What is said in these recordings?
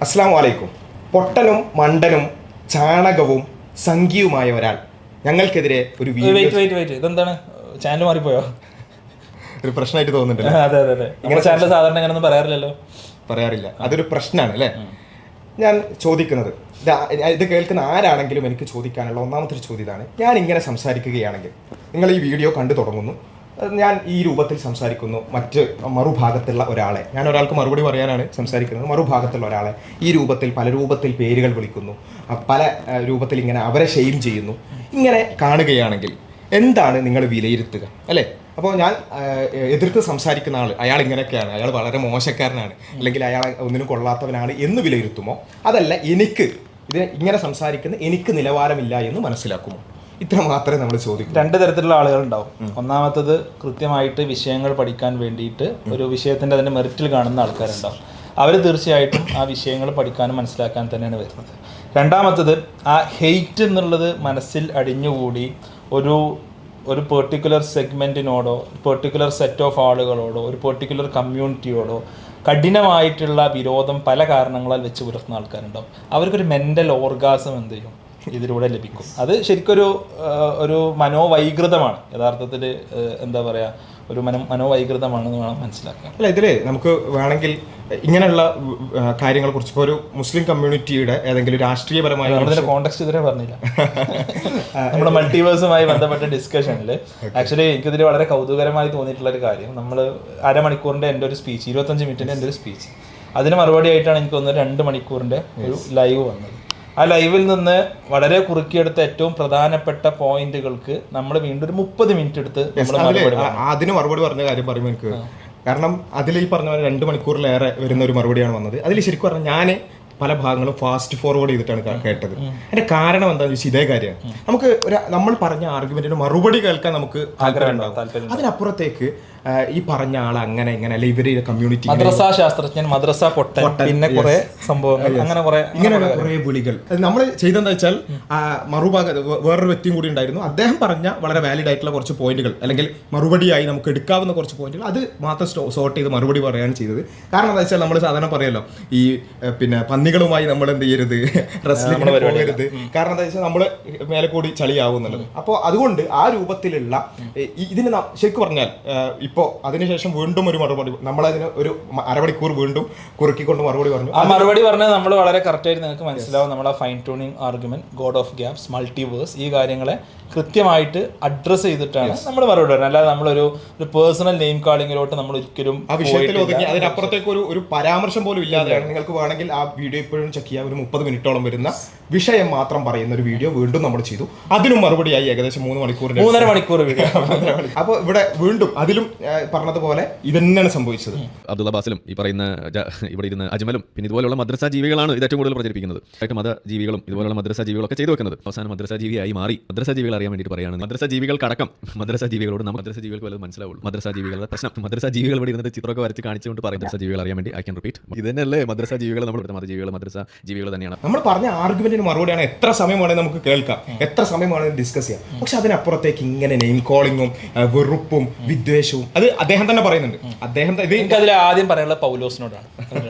അസ്സലാമു അലൈക്കും. പൊട്ടനും മണ്ടനും ചാണകവും സംഖ്യയുമായ ഒരാൾ ഞങ്ങൾക്കെതിരെ ഒരു ഇതെന്താണ് ചാനൽ മാറിപ്പോയോ? ഒരു പ്രശ്നമായിട്ട് തോന്നുന്നുണ്ട്. അതെ അതെ അതെ, ഇങ്ങനെ ചാനൽ സാധാരണ അങ്ങനെയൊന്നും പറയാറില്ലല്ലോ. പറയാറില്ല, അതൊരു പ്രശ്നമാണ് അല്ലേ? ഞാൻ ചോദിക്കുന്നത് ഇത് കേൾക്കുന്ന ആരാണെങ്കിലും എനിക്ക് ചോദിക്കാനുള്ള ഒന്നാമത്തെ ഒരു ചോദ്യം ഇതാണ്. ഞാൻ ഇങ്ങനെ സംസാരിക്കുകയാണെങ്കിൽ നിങ്ങൾ ഈ വീഡിയോ കണ്ടു തുടങ്ങുന്നു, ഞാൻ ഈ രൂപത്തിൽ സംസാരിക്കുന്നു, മറ്റ് മറുഭാഗത്തുള്ള ഒരാളെ, ഞാൻ ഒരാൾക്ക് മറുപടി പറയാനാണ് സംസാരിക്കുന്നത്, മറുഭാഗത്തുള്ള ഒരാളെ ഈ രൂപത്തിൽ പല രൂപത്തിൽ പേരുകൾ വിളിക്കുന്നു, പല രൂപത്തിൽ ഇങ്ങനെ അവരെ ഷെയിം ചെയ്യുന്നു, ഇങ്ങനെ കാണുകയാണെങ്കിൽ എന്താണ് നിങ്ങൾ വിലയിരുത്തുക അല്ലേ? അപ്പോൾ ഞാൻ എതിർത്ത് സംസാരിക്കുന്ന ആൾ അയാൾ ഇങ്ങനെയൊക്കെയാണ്, അയാൾ വളരെ മോശക്കാരനാണ്, അല്ലെങ്കിൽ അയാൾ ഒന്നിനും കൊള്ളാത്തവനാണ് എന്ന് വിലയിരുത്തുമോ? അതല്ല, എനിക്ക് ഇത് ഇങ്ങനെ സംസാരിക്കുന്ന എനിക്ക് നിലവാരമില്ല എന്ന് മനസ്സിലാക്കുമോ? ഇത്ര മാത്രമേ നമ്മൾ ചോദിക്കൂ. രണ്ട് തരത്തിലുള്ള ആളുകളുണ്ടാവും. ഒന്നാമത്തത് കൃത്യമായിട്ട് വിഷയങ്ങൾ പഠിക്കാൻ വേണ്ടിയിട്ട് ഒരു വിഷയത്തിൻ്റെ അതിൻ്റെ മെറിറ്റിൽ കാണുന്ന ആൾക്കാരുണ്ടാവും. അവർ തീർച്ചയായിട്ടും ആ വിഷയങ്ങൾ പഠിക്കാനും മനസ്സിലാക്കാൻ തന്നെയാണ് വരുന്നത്. രണ്ടാമത്തത് ആ ഹെയ്റ്റ് എന്നുള്ളത് മനസ്സിൽ അടിഞ്ഞുകൂടി ഒരു പെർട്ടിക്കുലർ സെഗ്മെൻറ്റിനോടോ പെർട്ടിക്കുലർ സെറ്റ് ഓഫ് ആളുകളോടോ ഒരു പെർട്ടിക്കുലർ കമ്മ്യൂണിറ്റിയോടോ കഠിനമായിട്ടുള്ള വിരോധം പല കാരണങ്ങളാൽ വെച്ച് പുലർത്തുന്ന ആൾക്കാരുണ്ടാവും. അവർക്കൊരു മെൻ്റൽ ഓർഗാസം എന്ത് ചെയ്യും ഇതിലൂടെ ലഭിക്കും. അത് ശരിക്കൊരു ഒരു മനോവൈകൃതമാണ് യഥാർത്ഥത്തിൽ. എന്താ പറയുക, ഒരു മനോവൈകൃതമാണെന്ന് വേണം മനസ്സിലാക്കാൻ. അല്ല, ഇതിൽ നമുക്ക് വേണമെങ്കിൽ ഇങ്ങനെയുള്ള കാര്യങ്ങളെ കുറിച്ച് ഇപ്പോൾ ഒരു മുസ്ലിം കമ്മ്യൂണിറ്റിയുടെ ഏതെങ്കിലും രാഷ്ട്രീയപരമായ കോണ്ടെക്സ്റ്റ് ഇതുവരെ പറഞ്ഞില്ല. നമ്മുടെ മൾട്ടിവേഴ്സുമായി ബന്ധപ്പെട്ട ഡിസ്കഷനിൽ ആക്ച്വലി എനിക്കിതിൽ വളരെ കൗതുകരമായി തോന്നിയിട്ടുള്ള ഒരു കാര്യം, നമ്മൾ അരമണിക്കൂറിൻ്റെ എൻ്റെ ഒരു സ്പീച്ച്, 25 മിനിറ്റിൻ്റെ എൻ്റെ ഒരു സ്പീച്ച്, അതിന് മറുപടി ആയിട്ടാണ് എനിക്ക് തോന്നുന്നത് 2 മണിക്കൂറിൻ്റെ ഒരു ലൈവ് വന്നത്. ആ ലൈവിൽ നിന്ന് വളരെ കുറുക്കിയെടുത്ത ഏറ്റവും പ്രധാനപ്പെട്ട പോയിന്റുകൾക്ക് നമ്മൾ വീണ്ടും ഒരു 30 മിനിറ്റ് എടുത്ത് അതിന് മറുപടി പറഞ്ഞ കാര്യം പറയുമ്പോൾ എനിക്ക്, കാരണം അതിൽ ഈ പറഞ്ഞ 2 മണിക്കൂറിലേറെ വരുന്ന ഒരു മറുപടിയാണ് വന്നത്. അതിൽ ശരിക്കും പറഞ്ഞാൽ ഞാൻ പല ഭാഗങ്ങളും ഫാസ്റ്റ് ഫോർവേഡ് ചെയ്തിട്ടാണ് കേട്ടത്. അതിന്റെ കാരണം എന്താണെന്ന് വെച്ചാൽ ഇതേ കാര്യമാണ്. നമുക്ക് നമ്മൾ പറഞ്ഞ ആർഗ്യുമെന്റിന് മറുപടി കേൾക്കാൻ നമുക്ക് ആഗ്രഹം ഉണ്ടാകും. അതിനപ്പുറത്തേക്ക് ഈ പറഞ്ഞ ആൾ അങ്ങനെ ഇങ്ങനെ അല്ലെ ഇവര് കമ്മ്യൂണിറ്റി മദ്രസാ ശാസ്ത്രജ്ഞൻ, മദ്രസ പൊട്ടൻ, പിന്നെ കുറെ സംഭവങ്ങൾ, അങ്ങനെ കുറെ വിളികൾ നമ്മൾ ചെയ്തെന്താ വെച്ചാൽ മറുഭാഗത്ത് വേറൊരു വ്യക്തിയും കൂടി ഉണ്ടായിരുന്നു. അദ്ദേഹം പറഞ്ഞ വളരെ വാലിഡ് ആയിട്ടുള്ള കുറച്ച് പോയിന്റുകൾ അല്ലെങ്കിൽ മറുപടിയായി നമുക്ക് എടുക്കാവുന്ന കുറച്ച് പോയിന്റുകൾ അത് മാത്രം സോർട്ട് ചെയ്ത് മറുപടി പറയുകയാണ് ചെയ്തത്. കാരണം എന്താ വെച്ചാൽ നമ്മൾ സാധാരണ പറയല്ലോ, ഈ പിന്നെ പന്നികളുമായി നമ്മൾ എന്ത് ചെയ്യരുത്, റെസ്ലിംഗ് പോകരുത്, കാരണം എന്താ വെച്ചാൽ നമ്മൾ മേലെ കൂടി ചളിയാവും എന്നുള്ളത്. അപ്പോൾ അതുകൊണ്ട് ആ രൂപത്തിലുള്ള ഇതിന് ശരിക്കും പറഞ്ഞാൽ ഇപ്പോൾ അതിനുശേഷം വീണ്ടും ഒരു മറുപടി, നമ്മളതിന് ഒരു അരമണിക്കൂർ വീണ്ടും കുറുക്കിക്കൊണ്ട് മറുപടി പറഞ്ഞു. ആ മറുപടി പറഞ്ഞാൽ നമ്മൾ വളരെ കറക്റ്റായിട്ട് നിങ്ങൾക്ക് മനസ്സിലാവും. നമ്മൾ ആ fine tuning argument, God of gaps, multiverse, ഈ കാര്യങ്ങളെ കൃത്യമായിട്ട് അഡ്രസ്സ് ചെയ്തിട്ടാണ് നമ്മൾ മറുപടി പറയുന്നത്. അല്ലാതെ നമ്മളൊരു പേഴ്സണൽ നെയിം കാളിങ്ങിലോട്ട് നമ്മൾ ഒരിക്കലും ആ വിഷയത്തിൽ ഒതുങ്ങി അതിനപ്പുറത്തേക്ക് ഒരു പരാമർശം പോലും ഇല്ലാതെയാണ്. നിങ്ങൾക്ക് വേണമെങ്കിൽ ആ വീഡിയോ ഇപ്പോഴും ചെക്ക് ചെയ്യാം. ഒരു 30 മിനിറ്റോളം വരുന്ന വിഷയം മാത്രം പറയുന്ന ഒരു വീഡിയോ വീണ്ടും നമ്മൾ ചെയ്തു. അതിനും മറുപടിയായി ഏകദേശം 3.5 മണിക്കൂർ വീഡിയോ. അപ്പോൾ ഇവിടെ വീണ്ടും അതിലും പറഞ്ഞതുപോലെ ഇതന്നെയാണ് സംഭവിച്ചത്. അബ്ദുള്ള ബാസിലും ഈ പറയുന്ന ഇവിടെ ഇരുന്ന് അജ്മലും പിന്നെ ഇതുപോലുള്ള മദ്രസാ ജീവികളാണ് ഇത് ഏറ്റവും കൂടുതൽ പ്രചരിപ്പിക്കുന്നത്. ആയിട്ട് മതജീവികളും ഇതുപോലുള്ള മദ്രസാ ജീവികളൊക്കെ ചെയ്തു വെക്കുന്നത്. അവസാനം മദ്രസാ ജീവിയായി മാറി മദ്രസാ ജീവികൾ അറിയാൻ വേണ്ടിയിട്ട് പറയുകയാണ്. മദ്രസാ ജീവികൾക്കടക്കം മദ്രസാ ജീവികളോട് നമ്മൾ മദ്രസാ ജീവികൾക്ക് വല്ലതും മനസ്സിലാവുള്ളൂ. മദ്രസാ ജീവികളുടെ പ്രശ്നം മദ്രസാ ജീവികൾ ഇവിടെ ഇരുന്നിട്ട് ചിത്രമൊക്കെ വരച്ച് കാണിച്ചുകൊണ്ട് പറയും മദ്രസാ ജീവികൾ അറിയാൻ വേണ്ടി. ഐ ക്യാൻ റിപ്പീറ്റ്, ഇത് തന്നെയല്ലേ മദ്രസാ ജീവികൾ. നമ്മൾ മതജീവികൾ മദ്രസാ ജീവികൾ തന്നെയാണ്. നമ്മൾ പറഞ്ഞ ആർഗ്യുമെന്റിന് മറുപടിയാണ്. എത്ര സമയം വേണമെങ്കിൽ നമുക്ക് കേൾക്കാം, എത്ര സമയം വേണമെങ്കിൽ ഡിസ്കസ് ചെയ്യാം. പക്ഷെ അതിനപ്പുറത്തേക്ക് ഇങ്ങനെ നെയിം കോളിങ്ങും വെറുപ്പും വിദ്വേഷവും അത് അദ്ദേഹം തന്നെ പറയുന്നുണ്ട്. അതിൽ ആദ്യം പറയാനുള്ള പൗലോസിനോടാണ്.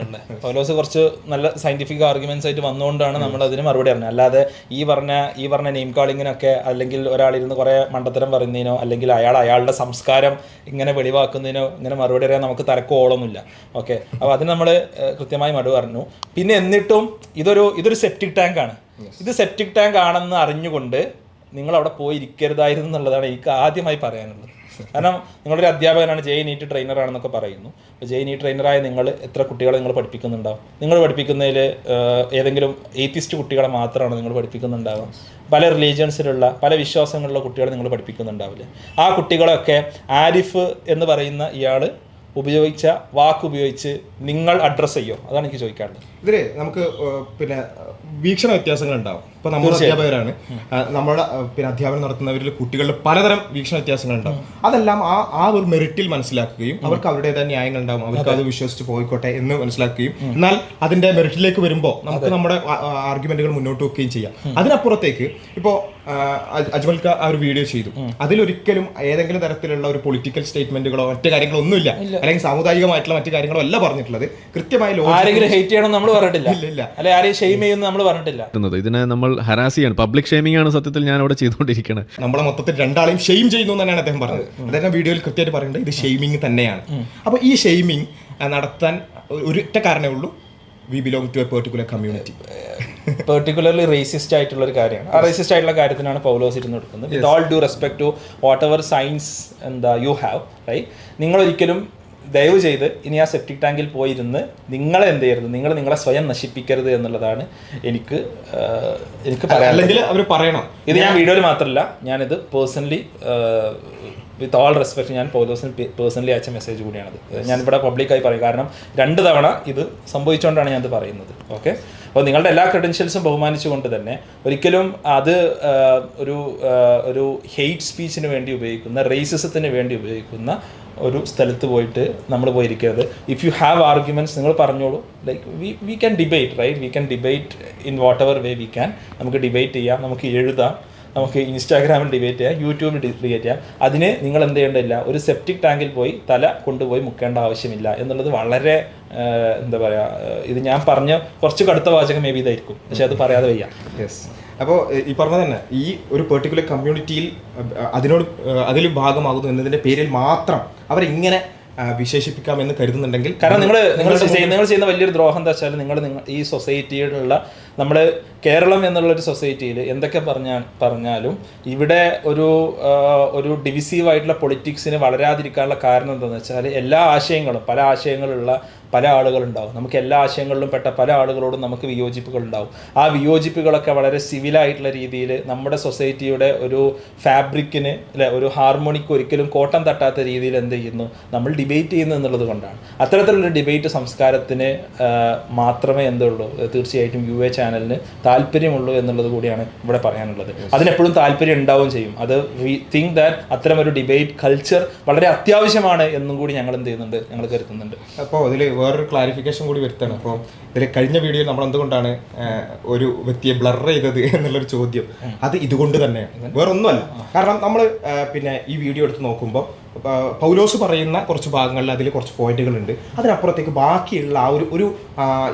പൗലോസ് കുറച്ച് നല്ല സയന്റിഫിക് ആർഗ്യുമെന്റ്സ് ആയിട്ട് വന്നുകൊണ്ടാണ് നമ്മൾ അതിന് മറുപടി പറഞ്ഞത്. അല്ലാതെ ഈ പറഞ്ഞ നെയിം കോളിങ്ങിനൊക്കെ അല്ലെങ്കിൽ ഒരാളിരുന്ന് കുറെ മണ്ടത്തരം പറയുന്നതിനോ അല്ലെങ്കിൽ അയാളുടെ സംസ്കാരം ഇങ്ങനെ വെളിവാക്കുന്നതിനോ ഇങ്ങനെ മറുപടി അറിയാൻ നമുക്ക് തരക്കോളൊന്നുമില്ല. ഓക്കെ, അപ്പോൾ അതിന് നമ്മൾ കൃത്യമായി മറുപടി പറഞ്ഞു. പിന്നെ എന്നിട്ടും ഇതൊരു സെപ്റ്റിക് ടാങ്ക് ആണ്. ഇത് സെപ്റ്റിക് ടാങ്ക് ആണെന്ന് അറിഞ്ഞുകൊണ്ട് നിങ്ങൾ അവിടെ പോയി ഇരിക്കരുതായിരുന്നു എന്നുള്ളതാണ് എനിക്ക് ആദ്യമായി പറയാനുള്ളത്. കാരണം നിങ്ങളൊരു അധ്യാപകനാണ്, JEE ട്രെയിനറാണെന്നൊക്കെ പറയുന്നു. അപ്പോൾ JEE ട്രെയിനറായ നിങ്ങൾ എത്ര കുട്ടികളെ നിങ്ങൾ പഠിപ്പിക്കുന്നുണ്ടാവും? നിങ്ങൾ പഠിപ്പിക്കുന്നതിൽ ഏതെങ്കിലും എയ്ത്തിസ്റ്റ് കുട്ടികളെ മാത്രമാണ് നിങ്ങൾ പഠിപ്പിക്കുന്നുണ്ടാവുക. പല റിലീജിയൻസിലുള്ള പല വിശ്വാസങ്ങളിലുള്ള കുട്ടികളെ നിങ്ങൾ പഠിപ്പിക്കുന്നുണ്ടാവില്ലേ? ആ കുട്ടികളൊക്കെ ആരിഫ് എന്ന് പറയുന്ന ഇയാൾ ഉപയോഗിച്ച വാക്കുപയോഗിച്ച് നിങ്ങൾ അഡ്രസ്സ് ചെയ്യോ? അതാണ് എനിക്ക് ചോദിക്കാറുള്ളത്. ഇതിൽ നമുക്ക് പിന്നെ വീക്ഷണ വ്യത്യാസങ്ങൾ ഉണ്ടാവും. ഇപ്പൊ നമ്മൾ അധ്യാപകരാണ്, നമ്മുടെ പിന്നെ അധ്യാപനം നടത്തുന്നവരിൽ കുട്ടികളിൽ പലതരം വീക്ഷണ വ്യത്യാസങ്ങളുണ്ടാവും. അതെല്ലാം ആ ഒരു മെറിറ്റിൽ മനസ്സിലാക്കുകയും അവർക്ക് അവരുടേതായ ന്യായങ്ങൾ ഉണ്ടാവും, അവർക്ക് അത് വിശ്വസിച്ച് പോയിക്കോട്ടെ എന്ന് മനസ്സിലാക്കുകയും എന്നാൽ അതിന്റെ മെറിറ്റിലേക്ക് വരുമ്പോൾ നമുക്ക് നമ്മുടെ ആർഗ്യുമെന്റുകൾ മുന്നോട്ട് വെക്കുകയും ചെയ്യാം. അതിനപ്പുറത്തേക്ക് ഇപ്പോൾ അജ്മൽക്ക ആ ഒരു വീഡിയോ ചെയ്തു, അതിലൊരിക്കലും ഏതെങ്കിലും തരത്തിലുള്ള ഒരു പൊളിറ്റിക്കൽ സ്റ്റേറ്റ്മെന്റുകളോ മറ്റു കാര്യങ്ങളോ ഒന്നുമില്ല, അല്ലെങ്കിൽ സാമുദായികമായിട്ടുള്ള മറ്റു കാര്യങ്ങളോ അല്ല പറഞ്ഞിട്ടുള്ളത്. കൃത്യമായി ആരെങ്കിലും ഹേറ്റ് ചെയ്യണം നമ്മൾ പറഞ്ഞിട്ടില്ല, അല്ലെ ആരെയും ഷെയിം ചെയ്യുന്നു നമ്മൾ പറഞ്ഞിട്ടില്ല. ഇതിനെ നമ്മൾ ഹരാസ് ചെയ്യാണ്, പബ്ലിക് ഷെയിമിംഗ് ആണ് സത്യത്തിൽ ഞാൻ അവിടെ ചെയ്തുകൊണ്ടിരിക്കുന്നത്. നമ്മളെ മൊത്തത്തിൽ രണ്ടാളെയും ഷെയിം ചെയ്യുന്നു തന്നെയാണ് അദ്ദേഹം പറഞ്ഞത്. അദ്ദേഹം വീഡിയോയിൽ കൃത്യമായിട്ട് പറയുന്നത് ഇത് ഷെയിമിങ് തന്നെയാണ്. അപ്പോൾ ഈ ഷെയിമിങ് നടത്താൻ ഒരൊറ്റ കാരണമേ ഉള്ളൂ, we belong to a particular community. Particularly racist ആയിട്ടുള്ള ഒരു കാര്യമാണ്. ആ റേസിസ്റ്റ് ആയിട്ടുള്ള കാര്യത്തിനാണ് പൗലോസ് ഇരുന്ന് കൊടുക്കുന്നത്. With all due respect to whatever science you have, right? നിങ്ങളൊരിക്കലും ദയവ് ചെയ്ത് ഇനി ആ സെപ്റ്റിക് ടാങ്കിൽ പോയിരുന്ന് നിങ്ങളെ എന്ത് ചെയ്യരുത്, നിങ്ങളെ സ്വയം നശിപ്പിക്കരുത് എന്നുള്ളതാണ് എനിക്ക് പറയാൻ. അല്ലെങ്കിൽ അവർ പറയണം. ഇത് ഞാൻ വീഡിയോയിൽ മാത്രമല്ല, ഞാനിത് പേഴ്സണലി വിത്ത് ഓൾ റെസ്പെക്ട് ഞാൻ പൗലോസിന് പേഴ്സണലി അയച്ച മെസ്സേജ് കൂടിയാണത്. ഞാനിവിടെ പബ്ലിക്കായി പറയും, കാരണം 2 തവണ ഇത് സംഭവിച്ചുകൊണ്ടാണ് ഞാനത് പറയുന്നത്. ഓക്കെ, അപ്പോൾ നിങ്ങളുടെ എല്ലാ ക്രെഡൻഷ്യൽസും ബഹുമാനിച്ചുകൊണ്ട് തന്നെ ഒരിക്കലും അത് ഒരു ഹെയ്റ്റ് സ്പീച്ചിന് വേണ്ടി ഉപയോഗിക്കുന്ന, റേസിസത്തിന് വേണ്ടി ഉപയോഗിക്കുന്ന ഒരു സ്ഥലത്ത് പോയിട്ട് നമ്മൾ പോയിരിക്കരുത്. ഇഫ് യു ഹാവ് ആർഗ്യുമെന്റ്സ് നിങ്ങൾ പറഞ്ഞോളൂ. Like we can debate, right? We can debate in whatever way we can. നമുക്ക് ഡിബേറ്റ് ചെയ്യാം, നമുക്ക് എഴുതാം, നമുക്ക് ഇൻസ്റ്റാഗ്രാമിൽ ഡിബേറ്റ് ചെയ്യാം, യൂട്യൂബിൽ ഡിബേറ്റ് ചെയ്യാം. അതിന് നിങ്ങൾ എന്ത് ചെയ്യേണ്ടതില്ല, ഒരു സെപ്റ്റിക് ടാങ്കിൽ പോയി തല കൊണ്ടുപോയി മുക്കേണ്ട ആവശ്യമില്ല എന്നുള്ളത് വളരെ എന്താ പറയുക, ഇത് ഞാൻ പറഞ്ഞ കുറച്ച് കടുത്ത വാചകം മേ ബി ഇതായിരിക്കും, പക്ഷെ അത് പറയാതെ വയ്യ. യെസ്. അപ്പോൾ ഈ പറഞ്ഞ തന്നെ ഈ ഒരു പെർട്ടിക്കുലർ കമ്മ്യൂണിറ്റിയിൽ അതിൽ ഭാഗമാകുന്നു എന്നതിൻ്റെ പേരിൽ മാത്രം അവരിങ്ങനെ വിശേഷിപ്പിക്കാമെന്ന് കരുതുന്നുണ്ടെങ്കിൽ, കാരണം നിങ്ങൾ ചെയ്യുന്ന വലിയൊരു ദ്രോഹം എന്താ വെച്ചാൽ, നിങ്ങൾ ഈ സൊസൈറ്റിയിലുള്ള നമ്മൾ കേരളം എന്നുള്ളൊരു സൊസൈറ്റിയിൽ എന്തൊക്കെ പറഞ്ഞാലും ഇവിടെ ഒരു ഡിവിസീവായിട്ടുള്ള പൊളിറ്റിക്സിന് വളരാതിരിക്കാനുള്ള കാരണം എന്താണെന്ന് വെച്ചാൽ, എല്ലാ ആശയങ്ങളും പല ആശയങ്ങളുള്ള പല ആളുകളുണ്ടാവും. നമുക്ക് എല്ലാ ആശയങ്ങളിലും പെട്ട പല ആളുകളോടും നമുക്ക് വിയോജിപ്പുകൾ ഉണ്ടാവും. ആ വിയോജിപ്പുകളൊക്കെ വളരെ സിവിലായിട്ടുള്ള രീതിയിൽ നമ്മുടെ സൊസൈറ്റിയുടെ ഒരു ഫാബ്രിക്കിന് അല്ലെ ഒരു ഹാർമോണിക്ക് ഒരിക്കലും കോട്ടം തട്ടാത്ത രീതിയിൽ എന്ത് ചെയ്യുന്നു, നമ്മൾ ഡിബേറ്റ് ചെയ്യുന്നു എന്നുള്ളത് കൊണ്ടാണ്. അത്തരത്തിലുള്ള ഡിബേറ്റ് സംസ്കാരത്തിന് മാത്രമേ എന്തുള്ളൂ, തീർച്ചയായിട്ടും UA ചാനലിന് താല്പര്യമുള്ളൂ എന്നുള്ളത് കൂടിയാണ് ഇവിടെ പറയാനുള്ളത്. അതിനെപ്പോഴും താല്പര്യം ഉണ്ടാവുകയും ചെയ്യും. അത് വി തിങ്ക് ദാറ്റ് അത്തരമൊരു ഡിബേറ്റ് കൾച്ചർ വളരെ അത്യാവശ്യമാണ് എന്നും കൂടി ഞങ്ങൾ എന്ത് ചെയ്യുന്നുണ്ട്, ഞങ്ങൾ കരുതുന്നുണ്ട്. അപ്പോൾ അതിൽ വേറൊരു ക്ലാരിഫിക്കേഷൻ കൂടി വരുത്താണ്. അപ്പോൾ ഇതിൽ കഴിഞ്ഞ വീഡിയോയിൽ നമ്മൾ എന്തുകൊണ്ടാണ് ഒരു വ്യക്തിയെ ബ്ലർ ചെയ്തത് എന്നുള്ളൊരു ചോദ്യം, അത് ഇതുകൊണ്ട് തന്നെയാണ്, വേറൊന്നുമല്ല. കാരണം നമ്മൾ പിന്നെ ഈ വീഡിയോ എടുത്ത് നോക്കുമ്പോൾ പൗലോസ് പറയുന്ന കുറച്ച് ഭാഗങ്ങളിൽ അതിൽ കുറച്ച് പോയിന്റുകളുണ്ട്. അതിനപ്പുറത്തേക്ക് ബാക്കിയുള്ള ആ ഒരു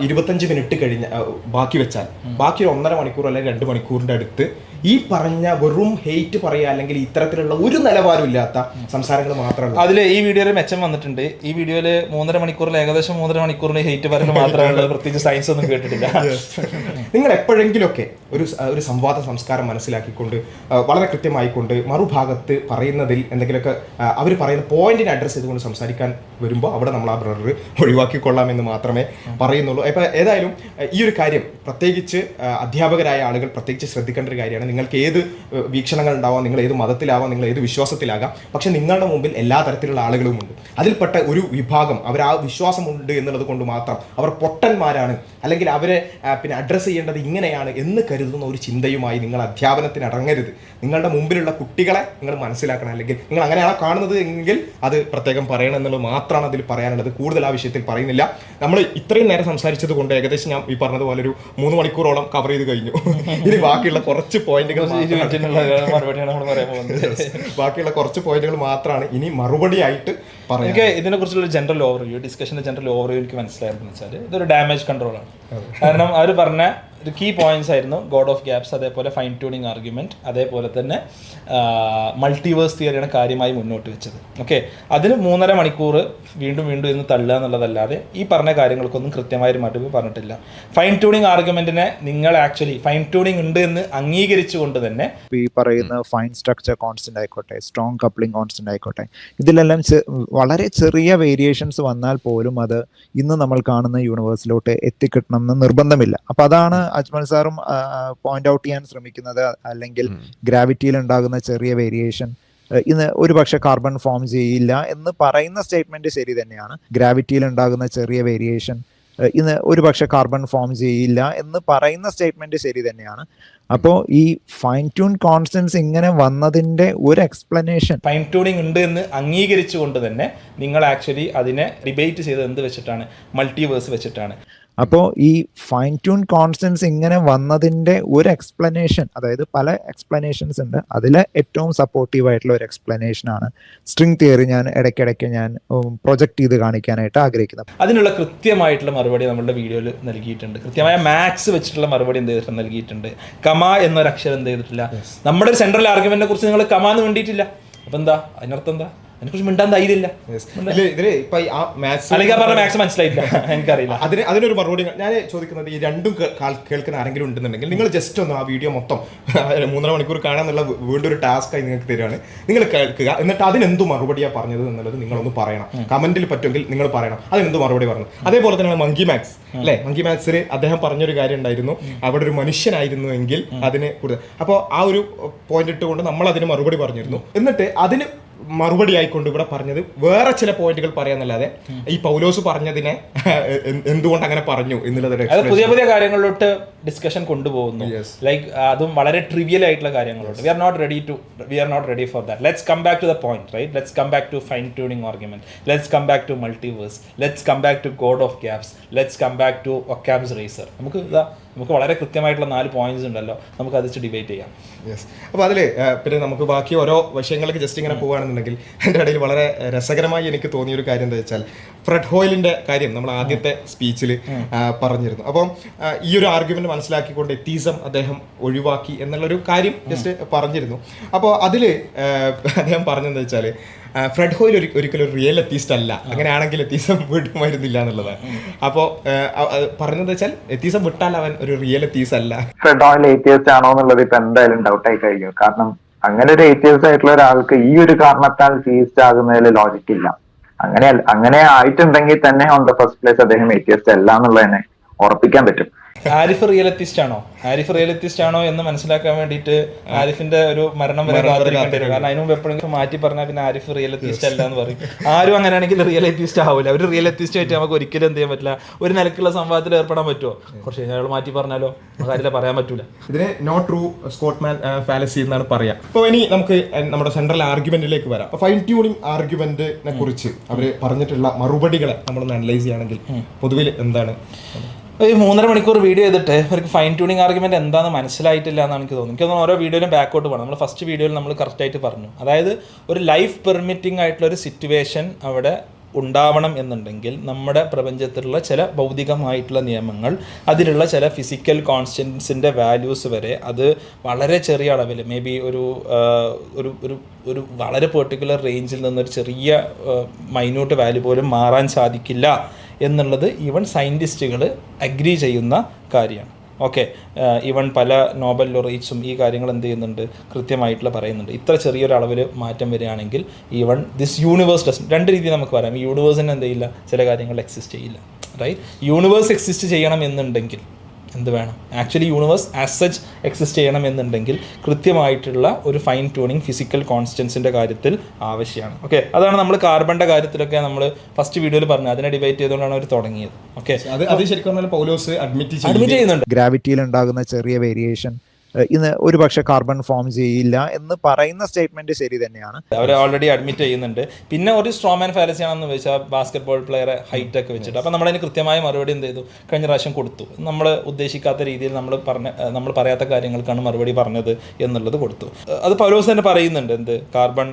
25 മിനിറ്റ് കഴിഞ്ഞ് ബാക്കി വെച്ചാൽ ബാക്കി 1.5 മണിക്കൂർ അല്ലെങ്കിൽ 2 മണിക്കൂറിൻ്റെ അടുത്ത് ഈ പറഞ്ഞ വെറും ഹെയ്റ്റ് പറയുക അല്ലെങ്കിൽ ഇത്തരത്തിലുള്ള ഒരു നിലവാരം ഇല്ലാത്ത സംസാരങ്ങൾ മാത്രമല്ല. അതിൽ ഈ വീഡിയോയിൽ മെച്ചം വന്നിട്ടുണ്ട്. ഈ വീഡിയോയിൽ 3.5 മണിക്കൂറിൽ ഏകദേശം 3.5 മണിക്കൂറിന് ഹെയ്റ്റ് പറയുന്നത് മാത്രമേ, പ്രത്യേകിച്ച് സയൻസ് ഒന്നും കേട്ടിട്ടില്ല. നിങ്ങൾ എപ്പോഴെങ്കിലുമൊക്കെ ഒരു സംവാദ സംസ്കാരം മനസ്സിലാക്കിക്കൊണ്ട് വളരെ കൃത്യമായിക്കൊണ്ട് മറുഭാഗത്ത് പറയുന്നതിൽ എന്തെങ്കിലുമൊക്കെ അവർ പറയുന്ന പോയിന്റിനെ അഡ്രസ്സ് ചെയ്തുകൊണ്ട് സംസാരിക്കാൻ വരുമ്പോൾ അവിടെ നമ്മൾ ആ ബ്ലർ ഒഴിവാക്കിക്കൊള്ളാമെന്ന് മാത്രമേ പറയുന്നുള്ളൂ. ഇപ്പോൾ ഏതായാലും ഈ ഒരു കാര്യം പ്രത്യേകിച്ച് അധ്യാപകരായ ആളുകൾ പ്രത്യേകിച്ച് ശ്രദ്ധിക്കേണ്ട ഒരു കാര്യമാണ്. നിങ്ങൾക്ക് ഏത് വീക്ഷണങ്ങൾ ഉണ്ടാവാം, നിങ്ങൾ ഏത് മതത്തിലാവാം, നിങ്ങൾ ഏത് വിശ്വാസത്തിലാകാം, പക്ഷെ നിങ്ങളുടെ മുമ്പിൽ എല്ലാ തരത്തിലുള്ള ആളുകളുമുണ്ട്. അതിൽപ്പെട്ട ഒരു വിഭാഗം അവർ ആ വിശ്വാസമുണ്ട് എന്നുള്ളത് കൊണ്ട് മാത്രം അവർ പൊട്ടന്മാരാണ് അല്ലെങ്കിൽ അവരെ പിന്നെ അഡ്രസ്സ് ചെയ്യേണ്ടത് ഇങ്ങനെയാണ് എന്ന് കരുതുന്ന ഒരു ചിന്തയുമായി നിങ്ങൾ അധ്യാപനത്തിന് ഇറങ്ങരുത്. നിങ്ങളുടെ മുമ്പിലുള്ള കുട്ടികളെ നിങ്ങൾ മനസ്സിലാക്കണം. അല്ലെങ്കിൽ നിങ്ങൾ അങ്ങനെയാണോ കാണുന്നത് എങ്കിൽ അത് പ്രത്യേകം പറയണം എന്നുള്ളത് മാത്രമാണ് അതിൽ പറയാനുള്ളത്. കൂടുതൽ ആ വിഷയത്തിൽ പറയുന്നില്ല. നമ്മൾ ഇത്രയും നേരം സംസാരിച്ചത് കൊണ്ട് ഏകദേശം ഞാൻ ഈ പറഞ്ഞതുപോലെ ഒരു 3 മണിക്കൂറോളം കവർ ചെയ്ത് കഴിഞ്ഞു. ഇനി ബാക്കിയുള്ള കുറച്ച് പോയിന്റുകൾ ബാക്കിയുള്ള കുറച്ച് പോയിന്റുകൾ മാത്രമാണ് ഇനി മറുപടിയായിട്ട് പറയാം. എനിക്ക് ഇതിനെ കുറിച്ചുള്ള ജനറൽ ഓവർവ്യൂ, ഡിസ്കഷന്റെ ജനറൽ ഓവർവ്യൂ എനിക്ക് മനസ്സിലായെന്ന് വെച്ചാൽ ഇതൊരു ഡാമേജ് കൺട്രോളാണ്. കാരണം അവർ പറഞ്ഞ ഒരു കീ പോയിന്റ്സ് ആയിരുന്നു ഗോഡ് ഓഫ് ഗ്യാപ്സ്, അതേപോലെ ഫൈൻ ട്യൂണിങ് ആർഗ്യുമെന്റ്, അതേപോലെ തന്നെ മൾട്ടിവേഴ്സ് തിയറിയാണ് കാര്യമായി മുന്നോട്ട് വെച്ചത്. ഓക്കെ, അതിന് 3.5 മണിക്കൂർ വീണ്ടും ഇന്ന് തള്ളുക എന്നുള്ളതല്ലാതെ ഈ പറഞ്ഞ കാര്യങ്ങൾക്കൊന്നും കൃത്യമായൊരു മറുപടി പറഞ്ഞിട്ടില്ല. ഫൈൻ ട്യൂണിങ് ആർഗ്യുമെന്റിനെ നിങ്ങൾ ആക്ച്വലി ഫൈൻ ട്യൂണിങ് ഉണ്ട് എന്ന് അംഗീകരിച്ചുകൊണ്ട് തന്നെ ഈ പറയുന്ന ഫൈൻ സ്ട്രക്ചർ കോൺസ്റ്റന്റ് ആയിക്കോട്ടെ, സ്ട്രോങ് കപ്ലിംഗ് കോൺസ്റ്റന്റ് ആയിക്കോട്ടെ, ഇതിലെല്ലാം വളരെ ചെറിയ വേരിയേഷൻസ് വന്നാൽ പോലും അത് ഇന്ന് നമ്മൾ കാണുന്ന യൂണിവേഴ്സിലോട്ട് എത്തിക്കിട്ടണം എന്ന് നിർബന്ധമില്ല. അപ്പൊ അതാണ് അജ്മൽ സാറും പോയിന്റ് ഔട്ട് ചെയ്യാൻ ശ്രമിക്കുന്നത്. അല്ലെങ്കിൽ ഗ്രാവിറ്റിയിൽ ഉണ്ടാകുന്ന ചെറിയ വേരിയേഷൻ ഇന്ന് ഒരു പക്ഷെ കാർബൺ ഫോം ചെയ്യില്ല എന്ന് പറയുന്ന സ്റ്റേറ്റ്മെന്റ് ശരി തന്നെയാണ്. ഗ്രാവിറ്റിയിൽ ഉണ്ടാകുന്ന ചെറിയ വേരിയേഷൻ ഇന്ന് ഒരുപക്ഷെ കാർബൺ ഫോം ചെയ്യില്ല എന്ന് പറയുന്ന സ്റ്റേറ്റ്മെന്റ് ശരി തന്നെയാണ്. അപ്പോൾ ഈ ഫൈൻ ട്യൂൺ കോൺസ്റ്റൻസ് ഇങ്ങനെ വന്നതിന്റെ ഒരു എക്സ്പ്ലനേഷൻ ഫൈൻ ട്യൂണിങ് ഉണ്ട് എന്ന് അംഗീകരിച്ചുകൊണ്ട് തന്നെ നിങ്ങൾ ആക്ച്വലി അതിനെ ഡിബേറ്റ് ചെയ്തത് എന്ത് വെച്ചിട്ടാണ്? മൾട്ടിവേഴ്സ് വെച്ചിട്ടാണ്. അപ്പോൾ ഈ ഫൈൻ ട്യൂൺ കോൺസ്റ്റൻസ് ഇങ്ങനെ വന്നതിന്റെ ഒരു എക്സ്പ്ലനേഷൻ, അതായത് പല എക്സ്പ്ലനേഷൻസ് ഉണ്ട്, അതിൽ ഏറ്റവും സപ്പോർട്ടീവ് ആയിട്ടുള്ള ഒരു എക്സ്പ്ലനേഷൻ ആണ് സ്ട്രിംഗ് തിയറി ഞാൻ ഇടയ്ക്കിടയ്ക്ക് ഞാൻ പ്രൊജക്ട് ചെയ്ത് കാണിക്കാനായിട്ട് ആഗ്രഹിക്കുന്നത്. അതിനുള്ള കൃത്യമായിട്ടുള്ള മറുപടി നമ്മുടെ വീഡിയോയിൽ നൽകിയിട്ടുണ്ട്. കൃത്യമായ മാത്സ് വെച്ചിട്ടുള്ള മറുപടി എന്ത് ചെയ്തിട്ട് നൽകിയിട്ടുണ്ട്. കമ എന്നൊരു അക്ഷരം എന്ത് ചെയ്തിട്ടില്ല. നമ്മുടെ ഒരു സെൻട്രൽ ആർഗ്യുമെന്റിനെ കുറിച്ച് നിങ്ങൾ കമ എന്ന് വേണ്ടിയിട്ടില്ല. അപ്പം എന്താ അതിനർത്ഥം? എന്താ അതിനെക്കുറിച്ച് മിണ്ടാൻ ധൈര്യമില്ല. അല്ലെങ്കിൽ പറഞ്ഞ മാത്സ് മനസ്സിലായില്ല, എനിക്കറിയില്ല. അതിനൊരു മറുപടി ഞാൻ ചോദിക്കുന്നത്, ഈ രണ്ടും കേൾക്കുന്ന ആരെങ്കിലും ഉണ്ടെന്നുണ്ടെങ്കിൽ നിങ്ങൾ ജസ്റ്റ് ഒന്ന് ആ വീഡിയോ മൊത്തം 3.5 മണിക്കൂർ കാണാന്നുള്ള വീണ്ടും ഒരു ടാസ്ക് ആയി നിങ്ങൾക്ക് തരുവാണ്. നിങ്ങൾ കേൾക്കുക, എന്നിട്ട് അതിനെന്തു മറുപടിയാണ് പറഞ്ഞത് എന്നുള്ളത് നിങ്ങളൊന്ന് പറയണം. കമന്റിൽ പറ്റുമെങ്കിൽ നിങ്ങൾ പറയണം അതിനെന്ത് മറുപടി പറഞ്ഞു. അതേപോലെ തന്നെയാണ് മങ്കി മാക്സ് അല്ലെ. മങ്കി മാക്സിൽ അദ്ദേഹം പറഞ്ഞൊരു കാര്യം ഉണ്ടായിരുന്നു, അവിടെ ഒരു മനുഷ്യനായിരുന്നു എങ്കിൽ അതിന് കൂടുതൽ. അപ്പോൾ ആ ഒരു പോയിന്റ് ഇട്ടുകൊണ്ട് നമ്മൾ അതിന് മറുപടി പറഞ്ഞിരുന്നു. എന്നിട്ട് അതിന് മറുപടി ആയിക്കൊണ്ട് ഇവിടെ പറഞ്ഞത് വേറെ ചില പോയിന്റുകൾ പറയാന്നല്ലാതെ ഈ പൗലോസ് പറഞ്ഞതിനെ എന്തുകൊണ്ട് അങ്ങനെ പറഞ്ഞു എന്നുള്ളത് പുതിയ പുതിയ കാര്യങ്ങളിലോട്ട് ഡിസ്കഷൻ കൊണ്ടുപോകുന്നു. ലൈക്ക് അതും വളരെ ട്രിവിയൽ ആയിട്ടുള്ള കാര്യങ്ങളോട്ട്. We are not ready for that. Let's come back to the point, right? Let's come back to fine tuning argument. Let's come back to multiverse. Let's come back to God of gaps. Let's come back to Occam's razor. നമുക്ക് വളരെ കൃത്യമായിട്ടുള്ള 4 points ഉണ്ടല്ലോ, നമുക്ക് അത് debate ചെയ്യാം. Yes. അപ്പോൾ അതിൽ പിന്നെ നമുക്ക് ബാക്കി ഓരോ വിഷയങ്ങൾക്ക് ജസ്റ്റ് ഇങ്ങനെ പോകുകയാണെന്നുണ്ടെങ്കിൽ എൻ്റെ ഇടയിൽ വളരെ രസകരമായി എനിക്ക് തോന്നിയൊരു കാര്യം എന്താ വെച്ചാൽ, ഫ്രെഡ് ഹോയിലിൻ്റെ കാര്യം നമ്മൾ ആദ്യത്തെ സ്പീച്ചിൽ പറഞ്ഞിരുന്നു. അപ്പം ഈ ഒരു ആർഗ്യുമെന്റ് മനസ്സിലാക്കിക്കൊണ്ട് എത്തീസം അദ്ദേഹം ഒഴിവാക്കി എന്നുള്ളൊരു കാര്യം ജസ്റ്റ് പറഞ്ഞിരുന്നു. അപ്പോൾ അതിൽ അദ്ദേഹം പറഞ്ഞതെന്ന് വെച്ചാൽ, ഫ്രെഡ് ഹോയിൽ ഒരിക്കലും ഒരു റിയൽ എത്തീസ്റ്റ് അല്ല, അങ്ങനെയാണെങ്കിൽ എത്തീസം വിടുമായിരുന്നില്ല എന്നുള്ളതാണ്. അപ്പോൾ പറഞ്ഞത് വെച്ചാൽ എത്തീസം വിട്ടാൽ അവൻ ഒരു റിയൽ എത്തീസ് അല്ല. ഫ്രെഡ് ഹോയിൽ എത്തിയസ്റ്റ് ആണോ എന്നുള്ളത് ഇപ്പൊ എന്തായാലും ഡൗട്ട് ആയി കഴിഞ്ഞു. കാരണം അങ്ങനെ ഒരു എത്തിയസ്റ്റ് ആയിട്ടുള്ള ഒരാൾക്ക് ഈ ഒരു കാരണത്താൽ തീസ്റ്റ് ആകുന്നതിൽ ലോജിക് ഇല്ല. അങ്ങനെ ആയിട്ടുണ്ടെങ്കിൽ തന്നെ ഓൺ ദ ഫസ്റ്റ് പ്ലേസ് അദ്ദേഹം എത്തിയസ്റ്റ് അല്ല എന്നുള്ളതിനെ ഉറപ്പിക്കാൻ പറ്റും. ആരിഫ് റിയലിസ്റ്റ് ആണോ എന്ന് മനസ്സിലാക്കാൻ വേണ്ടിയിട്ട് ആരിഫിന്റെ ഒരു മരണം വരെ കാത്തിരിക്കേണ്ടി വരും. കാരണം അതിന് മുമ്പ് എപ്പോഴെങ്കിലും മാറ്റി പറഞ്ഞാൽ പിന്നെ ആരിഫ് റിയലിസ്റ്റ് അല്ല എന്ന് പറയും. ആരും അങ്ങനെയാണെങ്കിൽ റിയലിസ്റ്റ് ആവില്ല. ഒരു റിയലിസ്റ്റ് ആയിട്ട് നമുക്ക് ഒരിക്കലും എന്ത് ചെയ്യാൻ പറ്റില്ല, ഒരു നിലക്കുള്ള സംവാദത്തിൽ ഏർപ്പെടാൻ പറ്റുമോ? കുറച്ച് അയാൾ മാറ്റി പറഞ്ഞാലോ കാര്യത്തിൽ പറയാൻ പറ്റൂല. ഇതിനെ നോട്ട് ട്രൂ സ്കോട്ട്മാൻ ഫാലസി എന്നാണ് പറയാം. അപ്പോൾ ഇനി നമുക്ക് നമ്മുടെ സെൻട്രൽ ആർഗ്യുമെന്റിലേക്ക് വരാം. ഫൈൻ ട്യൂണിംഗ് ആർഗ്യുമെന്റിനെ കുറിച്ച് അവർ പറഞ്ഞിട്ടുള്ള മറുപടികളെ നമ്മളൊന്ന് അനലൈസ് ചെയ്യുകയാണെങ്കിൽ പൊതുവിൽ എന്താണ്? ഈ 3.5 മണിക്കൂർ വീഡിയോ ചെയ്തിട്ട് അവർക്ക് ഫൈൻ ട്യൂണിംഗ് ആർഗ്യുമെന്റ് എന്താണെന്ന് മനസ്സിലായിട്ടില്ല എന്നാണ് എനിക്ക് തോന്നുന്നത്. എനിക്ക് ഓരോ വീഡിയോയിലും ബാക്കോട്ട് പോകണം. നമ്മൾ ഫസ്റ്റ് വീഡിയോയിൽ നമ്മൾ കറക്റ്റായിട്ട് പറഞ്ഞു, അതായത് ഒരു ലൈഫ് പെർമിറ്റിംഗ് ആയിട്ടുള്ള ഒരു സിറ്റുവേഷൻ അവിടെ ഉണ്ടാവണം എന്നുണ്ടെങ്കിൽ നമ്മുടെ പ്രപഞ്ചത്തിലുള്ള ചില ഭൗതികമായിട്ടുള്ള നിയമങ്ങൾ, അതിലുള്ള ചില ഫിസിക്കൽ കോൺസ്റ്റൻസിൻ്റെ വാല്യൂസ് വരെ അത് വളരെ ചെറിയ അളവിൽ മേ ബി ഒരു വളരെ പെർട്ടിക്കുലർ റേഞ്ചിൽ നിന്നൊരു ചെറിയ മൈന്യൂട്ട് വാല്യൂ പോലും മാറാൻ സാധിക്കില്ല എന്നുള്ളത് ഈവൻ സയൻറ്റിസ്റ്റുകൾ അഗ്രി ചെയ്യുന്ന കാര്യമാണ്. ഓക്കെ, ഈവൻ പല നോബൽ ലൊറേറ്റ്സും ഈ കാര്യങ്ങൾ എന്ത് ചെയ്യുന്നുണ്ട്, കൃത്യമായിട്ടുള്ള പറയുന്നുണ്ട്. ഇത്ര ചെറിയൊരളവിൽ മാറ്റം വരികയാണെങ്കിൽ ഈവൻ ദിസ് യൂണിവേഴ്സ് ഡസ്, 2 രീതിയിൽ നമുക്ക് പറയാം. ഈ യൂണിവേഴ്സിന് എന്ത് ചെയ്യില്ല, ചില കാര്യങ്ങൾ എക്സിസ്റ്റ് ചെയ്യില്ല, റൈറ്റ്? യൂണിവേഴ്സ് എക്സിസ്റ്റ് ചെയ്യണം എന്നുണ്ടെങ്കിൽ എന്ത് വേണം? Actually universe as such exist ചെയ്യണം എന്നുണ്ടെങ്കിൽ കൃത്യമായിട്ടുള്ള ഒരു ഫൈൻ ട്യൂണിങ് ഫിസിക്കൽ കോൺസ്റ്റൻസിൻ്റെ കാര്യത്തിൽ ആവശ്യമാണ്. ഓക്കെ, അതാണ് നമ്മൾ കാർബണിൻ്റെ കാര്യത്തിലൊക്കെ നമ്മൾ ഫസ്റ്റ് വീഡിയോയിൽ പറഞ്ഞത്. അതിനെ ഡിബേറ്റ് ചെയ്തുകൊണ്ടാണ് അവർ തുടങ്ങിയത്. ഓക്കെ, അത് ശരിക്കും പൗലോസ് അഡ്മിറ്റ് ചെയ്യുന്നുണ്ട്. ഗ്രാവിറ്റിയിൽ ഉണ്ടാകുന്ന ചെറിയ വേരിയേഷൻ ഇന്ന് ഒരുപക്ഷെ കാർബൺ ഫോം ചെയ്യില്ല എന്ന് പറയുന്ന സ്റ്റേറ്റ്മെന്റ് ശരി തന്നെയാണ്. അവർ ഓൾറെഡി അഡ്മിറ്റ് ചെയ്യുന്നുണ്ട്. പിന്നെ ഒരു സ്ട്രോമാൻ ഫാലസി ആണെന്ന് വെച്ചാൽ ബാസ്കറ്റ് ബോൾ പ്ലെയറെ ഹൈറ്റ് ഒക്കെ വെച്ചിട്ട്. അപ്പോൾ നമ്മളതിന് കൃത്യമായ മറുപടി എന്ത് ചെയ്തു, കഴിഞ്ഞ പ്രാവശ്യം കൊടുത്തു. നമ്മൾ ഉദ്ദേശിക്കാത്ത രീതിയിൽ നമ്മൾ പറയാത്ത കാര്യങ്ങൾക്കാണ് മറുപടി പറഞ്ഞത് എന്നുള്ളത് കൊടുത്തു. അത് പൗലോസ് തന്നെ പറയുന്നുണ്ട്, എന്ത് കാർബൺ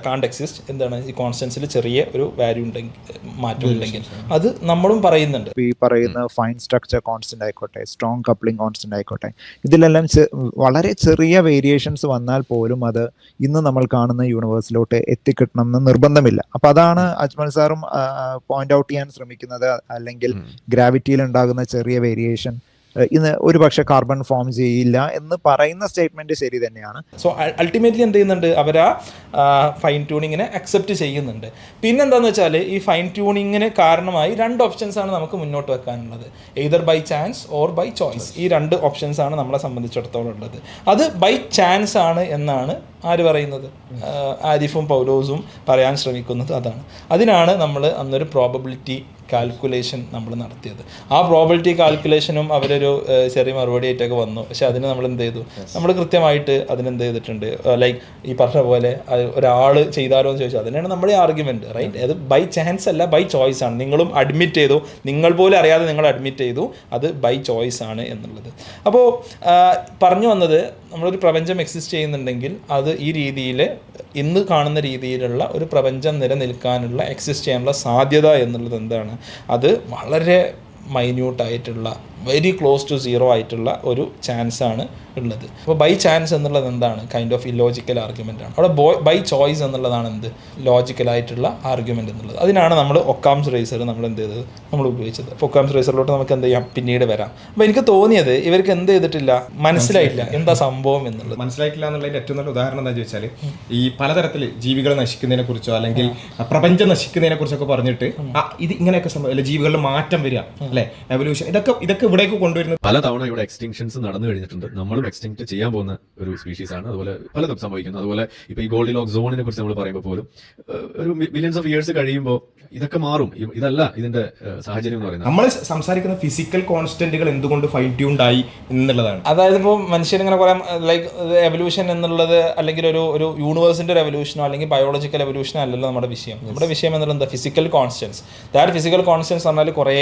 കാണ്ട് എക്സിസ്റ്റ്, എന്താണ് ഈ കോൺസ്റ്റൻസിൽ ചെറിയ ഒരു വാല്യൂ ഉണ്ടെങ്കിൽ, മാറ്റം ഉണ്ടെങ്കിൽ അത് നമ്മളും പറയുന്നുണ്ട്. ഈ പറയുന്ന ഫൈൻ സ്ട്രക്ചർ കോൺസ്റ്റന്റ് ആയിക്കോട്ടെ, സ്ട്രോങ് കപ്ലിംഗ് കോൺസ്റ്റന്റ് ആയിക്കോട്ടെ, ഇതിലെല്ലാം വളരെ ചെറിയ വേരിയേഷൻസ് വന്നാൽ പോലും അത് ഇന്ന് നമ്മൾ കാണുന്ന യൂണിവേഴ്സിലോട്ട് എത്തിക്കിട്ടണം എന്ന് നിർബന്ധമില്ല. അപ്പൊ അതാണ് അജ്മൽ സാറും പോയിന്റ് ഔട്ട് ചെയ്യാൻ ശ്രമിക്കുന്നത്. അല്ലെങ്കിൽ ഗ്രാവിറ്റിയിൽ ഉണ്ടാകുന്ന ചെറിയ വേരിയേഷൻ ഇന്ന് ഒരുപക്ഷെ കാർബൺ ഫോം ചെയ്യില്ല എന്ന് പറയുന്ന സ്റ്റേറ്റ്മെന്റ് ശരി തന്നെയാണ്. സോ അൾട്ടിമേറ്റ്ലി എന്ത് ചെയ്യുന്നുണ്ട്, അവർ ആ ഫൈൻ ട്യൂണിങ്ങിനെ അക്സെപ്റ്റ് ചെയ്യുന്നുണ്ട്. പിന്നെന്താണെന്ന് വെച്ചാൽ ഈ ഫൈൻ ട്യൂണിങ്ങിന് കാരണമായി 2 ഓപ്ഷൻസാണ് നമുക്ക് മുന്നോട്ട് വെക്കാനുള്ളത്, either by chance or by choice. ഈ 2 ഓപ്ഷൻസാണ് നമ്മളെ സംബന്ധിച്ചിടത്തോളം ഉള്ളത്. അത് ബൈ ചാൻസ് ആണ് എന്നാണ് ആര് പറയുന്നത്, ആരിഫും പൗലോസും പറയാൻ ശ്രമിക്കുന്നത്. അതാണ്, അതിനാണ് നമ്മൾ അന്നൊരു പ്രോബബിലിറ്റി കാൽക്കുലേഷൻ നമ്മൾ നടത്തിയത്. ആ പ്രോബിലിറ്റി കാൽക്കുലേഷനും അവരൊരു ചെറിയ മറുപടി ആയിട്ടൊക്കെ വന്നു. പക്ഷെ അതിന് നമ്മൾ എന്ത് ചെയ്തു, നമ്മൾ കൃത്യമായിട്ട് അതിനെന്ത് ചെയ്തിട്ടുണ്ട്, ലൈക്ക് ഈ പറഞ്ഞ പോലെ ഒരാൾ ചെയ്താലോ എന്ന് ചോദിച്ചാൽ അതിനാണ് നമ്മുടെ ആർഗ്യുമെന്റ്, റൈറ്റ്? അത് ബൈ ചാൻസ് അല്ല, ബൈ ചോയ്സ് ആണ്. നിങ്ങളും അഡ്മിറ്റ് ചെയ്തു, നിങ്ങൾ പോലും അറിയാതെ നിങ്ങൾ അഡ്മിറ്റ് ചെയ്തു, അത് ബൈ ചോയ്സ് ആണ് എന്നുള്ളത്. അപ്പോൾ പറഞ്ഞു വന്നത്, നമ്മളൊരു പ്രപഞ്ചം എക്സിസ്റ്റ് ചെയ്യുന്നുണ്ടെങ്കിൽ അത് ഈ രീതിയിൽ ഇന്ന് കാണുന്ന രീതിയിലുള്ള ഒരു പ്രപഞ്ചം നിലനിൽക്കാനുള്ള എക്സിസ്റ്റ് ചെയ്യാനുള്ള സാധ്യത എന്നുള്ളത് എന്താണ്, അത് വളരെ മൈന്യൂട്ടായിട്ടുള്ള, വെരി ക്ലോസ് ടു സീറോ ആയിട്ടുള്ള ഒരു ചാൻസാണ് ഉള്ളത്. അപ്പോൾ ബൈ ചാൻസ് എന്നുള്ളത് എന്താണ്, കൈൻഡ് ഓഫ് ഇല്ലോജിക്കൽ ആർഗ്യുമെൻ്റ് ആണ്. അവിടെ ബൈ ചോയ്സ് എന്നുള്ളതാണ് എന്ത്, ലോജിക്കലായിട്ടുള്ള ആർഗ്യുമെൻ്റ് എന്നുള്ളത്. അതിനാണ് നമ്മൾ ഒക്കാംസ് റേസർ നമ്മൾ എന്ത് ചെയ്തത്, നമ്മൾ ഉപയോഗിച്ചത്. അപ്പോൾ ഒക്കാംസ് റേസറിലോട്ട് നമുക്ക് എന്ത് ചെയ്യാം, പിന്നീട് വരാം. അപ്പോൾ എനിക്ക് തോന്നിയത് ഇവർക്ക് എന്ത് ചെയ്തിട്ടില്ല, മനസ്സിലായിട്ടില്ല എന്താ സംഭവം എന്നുള്ളത്. മനസ്സിലായിട്ടില്ല എന്നുള്ളതിൻ്റെ ഏറ്റവും നല്ല ഉദാഹരണം എന്താ ചോദിച്ചാൽ, ഈ പലതരത്തിൽ ജീവികൾ നശിക്കുന്നതിനെ കുറിച്ചോ അല്ലെങ്കിൽ പ്രപഞ്ചം നശിക്കുന്നതിനെ കുറിച്ചൊക്കെ പറഞ്ഞിട്ട് ഇത് ഇങ്ങനെയൊക്കെ സംഭവം, ജീവികളുടെ മാറ്റം വരിക, അല്ലെ, എവല്യൂഷൻ, ഇതൊക്കെ ഇവിടേക്ക് കൊണ്ടുവരുന്നത്. പല തവണ ഇവിടെ എക്സ്റ്റിങ്ഷൻസ് നടന്നു കഴിഞ്ഞിട്ടുണ്ട്. നമ്മളും എക്സ്റ്റിങ്ക്ട് ചെയ്യാൻ പോകുന്ന ഒരു സ്പീഷീസ് ആണ്. അതുപോലെ പലതും സംഭവിക്കുന്നു. അതുപോലെ ഇപ്പൊ ഈ ഗോൾഡിലോക്ക് സോണിനെ കുറിച്ച് നമ്മൾ പറയുമ്പോൾ പോലും ഒരു മില്യൺസ് ഓഫ് ഇയേഴ്സ് കഴിയുമ്പോൾ ഇതൊക്കെ മാറും. ഇതല്ല ഇതിന്റെ സാഹചര്യം എന്ന് പറയുന്നത്. നമ്മൾ സംസാരിക്കുന്ന ഫിസിക്കൽ കോൺസ്റ്റന്റുകൾ എന്തുകൊണ്ട് ഫൈൻ ട്യൂൺഡ് ആയി എന്നുള്ളതാണ്. അതായത് ഇപ്പോൾ മനുഷ്യരിങ്ങനെ കുറേ ലൈക്ക് എവല്യൂഷൻ എന്നുള്ളത് അല്ലെങ്കിൽ ഒരു യൂണിവേഴ്സിന്റെ ഒരു എവല്യൂഷനോ അല്ലെങ്കിൽ ബയോളജിക്കൽ എവല്യൂഷനോ അല്ലല്ലോ നമ്മുടെ വിഷയം. നമ്മുടെ വിഷയം എന്നുള്ളത് എന്താ, physical constants. That physical constants പറഞ്ഞാൽ കുറേ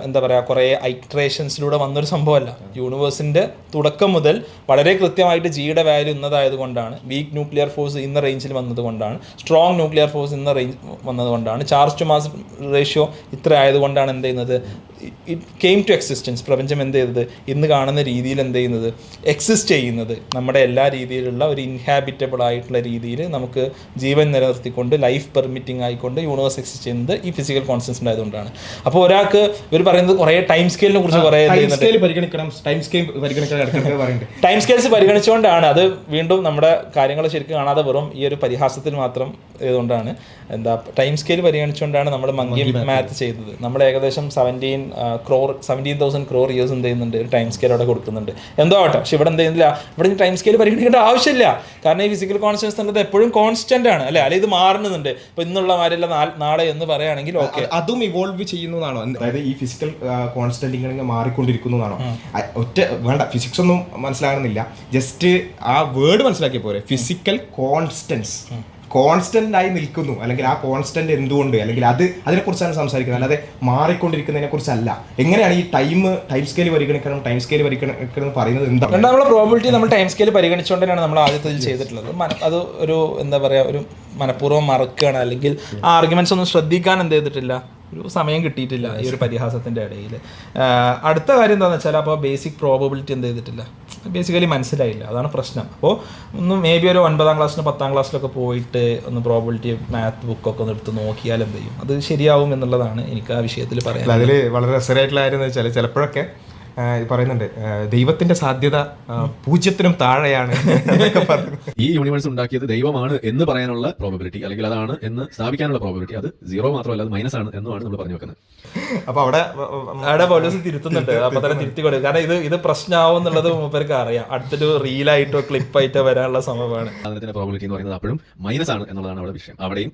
എന്താ പറയുക, കുറേ ഐട്രേഷൻസിലൂടെ വന്നൊരു സംഭവമല്ല. യൂണിവേഴ്സിന്റെ തുടക്കം മുതൽ വളരെ കൃത്യമായിട്ട് ജിയുടെ വാല്യൂ ഇന്നതായത് കൊണ്ടാണ്, വീക്ക് ന്യൂക്ലിയർ ഫോഴ്സ് ഇന്ന റേഞ്ചിൽ വന്നതുകൊണ്ടാണ്, സ്ട്രോങ് ന്യൂക്ലിയർ ഫോഴ്സ് ഇന്ന റേഞ്ച് വന്നതുകൊണ്ടാണ്, ചാർജ് ടു മാസ് റേഷ്യോ ഇത്ര ആയതുകൊണ്ടാണ് എന്ത് ചെയ്യുന്നത്, ഇറ്റ് കെയിം ടു എക്സിസ്റ്റൻസ്. പ്രപഞ്ചം എന്ത് ചെയ്തത്, ഇന്ന് കാണുന്ന രീതിയിൽ എന്ത് ചെയ്യുന്നത്, എക്സിസ്റ്റ് ചെയ്യുന്നത്, നമ്മുടെ എല്ലാ രീതിയിലുള്ള ഒരു ഇൻഹാബിറ്റബിൾ ആയിട്ടുള്ള രീതിയിൽ നമുക്ക് ജീവൻ നിലനിർത്തിക്കൊണ്ട് ലൈഫ് പെർമിറ്റിംഗ് ആയിക്കൊണ്ട് യൂണിവേഴ്സ് എക്സിസ്റ്റ് ചെയ്യുന്നത് ഈ ഫിസിക്കൽ കോൺസ്റ്റൻസ് ഉണ്ടായതുകൊണ്ടാണ്. അപ്പോൾ ഒരാൾക്ക് ഇവർ പറയുന്നത് കുറേ ടൈം സ്കെയിലിനെ കുറിച്ച് കുറേ ടൈം സ്കെയിൽസ് പരിഗണിച്ചുകൊണ്ടാണ്. അത് വീണ്ടും നമ്മുടെ കാര്യങ്ങൾ ശരിക്കും കാണാതെ വെറും ഈ ഒരു പരിഹാസത്തിൽ മാത്രം ഇതുകൊണ്ടാണ് എന്താ ടൈം സ്കെയിൽ പരിഗണിച്ചുകൊണ്ടാണ് നമ്മൾ മങ്കി മാത്ത് ചെയ്തത്. നമ്മൾ ഏകദേശം 17,000 crore ഇയേഴ്സ് എന്ത് ചെയ്യുന്നുണ്ട്, ഒരു ടൈം സ്കെയിൽ അവിടെ കൊടുക്കുന്നുണ്ട്. എന്തോ ആവട്ടെ, പക്ഷെ ഇവിടെ എന്ത് ചെയ്യുന്നില്ല, ഇവിടെ ടൈം സ്കെയിൽ പരിഗണിക്കേണ്ട ആവശ്യമില്ല. കാരണം ഈ ഫിസിക്കൽ കോൺസ്റ്റൻസ് എന്നുള്ളത് എപ്പോഴും കോൺസ്റ്റന്റ് ആണ്, അല്ലെ? അല്ലെങ്കിൽ ഇത് മാറുന്നുണ്ട്. ഇപ്പൊ ഇന്നുള്ള മാരില്ല നാളെ എന്ന് പറയുകയാണെങ്കിൽ ഓക്കെ, അതും ഇവോൾവ് ചെയ്യുന്നതാണോ? അതായത് ഈ ഫിസിക്കൽ കോൺസ്റ്റന്റ് ഇങ്ങനെ മാറിക്കൊണ്ടിരിക്കുന്നതാണോ? ഒറ്റ വേണ്ട, ഫിസിക്സ് ഒന്നും മനസ്സിലാകുന്നില്ല, ജസ്റ്റ് ആ വേർഡ് മനസ്സിലാക്കിയ പോരെ. ഫിസിക്കൽ കോൺസ്റ്റൻസ് കോൺസ്റ്റന്റ് ആയി നിൽക്കുന്നു, അല്ലെങ്കിൽ ആ കോൺസ്റ്റന്റ് എന്തുകൊണ്ട്, അല്ലെങ്കിൽ അതിനെക്കുറിച്ചാണ് സംസാരിക്കുന്നത്, അല്ലാതെ മാറിക്കൊണ്ടിരിക്കുന്നതിനെ കുറിച്ചല്ല. എങ്ങനെയാണ് ഈ ടൈം സ്കെയിൽ പരിഗണിക്കണം, ടൈം സ്കെയിൽ പരിഗണിക്കണം എന്ന് പറയുന്നത് എന്താണ്? നമ്മളെ പ്രോബിലിറ്റി നമ്മൾ ടൈം സ്കെയിൽ പരിഗണിച്ചുകൊണ്ടാണ് നമ്മൾ ആദ്യത്തെ ചെയ്തിട്ടുള്ളത്. അത് ഒരു എന്താ പറയുക, ഒരു മനഃപൂർവ്വം മറക്കുകയാണ്, അല്ലെങ്കിൽ ആ ആർഗ്യുമെന്റ്സ് ഒന്നും ശ്രദ്ധിക്കാൻ എന്ത് ചെയ്തിട്ടില്ല, ഒരു സമയം കിട്ടിയിട്ടില്ല ഈ ഒരു പരിഹാസത്തിൻ്റെ ഇടയിൽ. അടുത്ത കാര്യം എന്താണെന്ന് വെച്ചാൽ, അപ്പോൾ ബേസിക് പ്രോബബിലിറ്റി എന്ത് ചെയ്തിട്ടില്ല, ബേസിക്കലി മനസ്സിലായില്ല, അതാണ് പ്രശ്നം. അപ്പോൾ ഒന്ന് മേ ബി ഒരു 9ാം ക്ലാസ്സിന് 10ാം ക്ലാസ്സിലൊക്കെ പോയിട്ട് ഒന്ന് പ്രോബബിലിറ്റി മാത്ത് ബുക്കൊക്കെ ഒന്ന് എടുത്ത് നോക്കിയാൽ എന്ത് ചെയ്യും, അത് ശരിയാവും എന്നുള്ളതാണ് എനിക്ക് ആ വിഷയത്തിൽ പറയാം. അതിൽ വളരെ രസകരമായിട്ടുള്ള കാര്യം എന്ന് വെച്ചാൽ, ചിലപ്പോഴൊക്കെ പറയുന്നുണ്ട് ദൈവത്തിന്റെ സാധ്യത 0 താഴെയാണ്. ഈ യൂണിവേഴ്സ് ഉണ്ടാക്കിയത് ദൈവമാണ് എന്ന് പറയാനുള്ള പ്രോബബിലിറ്റി, അല്ലെങ്കിൽ അതാണ് എന്ന് സ്ഥാപിക്കാനുള്ള പ്രോബബിലിറ്റി അത് 0 മാത്രമല്ല, അത് മൈനസ് ആണ് എന്നുമാണ് നമ്മൾ പറഞ്ഞു വെക്കുന്നത്. അപ്പൊ അവിടെ പോലീസ് തിരുത്തുന്നുണ്ട്, അപ്പൊ തന്നെ തിരുത്തി കൊടുക്കും. കാരണം ഇത് പ്രശ്നമാവും എന്നുള്ളത് മൂപ്പർക്ക് അറിയാം. അടുത്തൊരു റീലായിട്ടോ ക്ലിപ്പായിട്ടോ വരാനുള്ള സംഭവമാണ്. അതിന്റെ പ്രോബബിലിറ്റി എന്ന് പറയുന്നത് അപ്പോഴും മൈനസ് ആണ് എന്നുള്ളതാണ് അവിടെ വിഷയം. അവിടെയും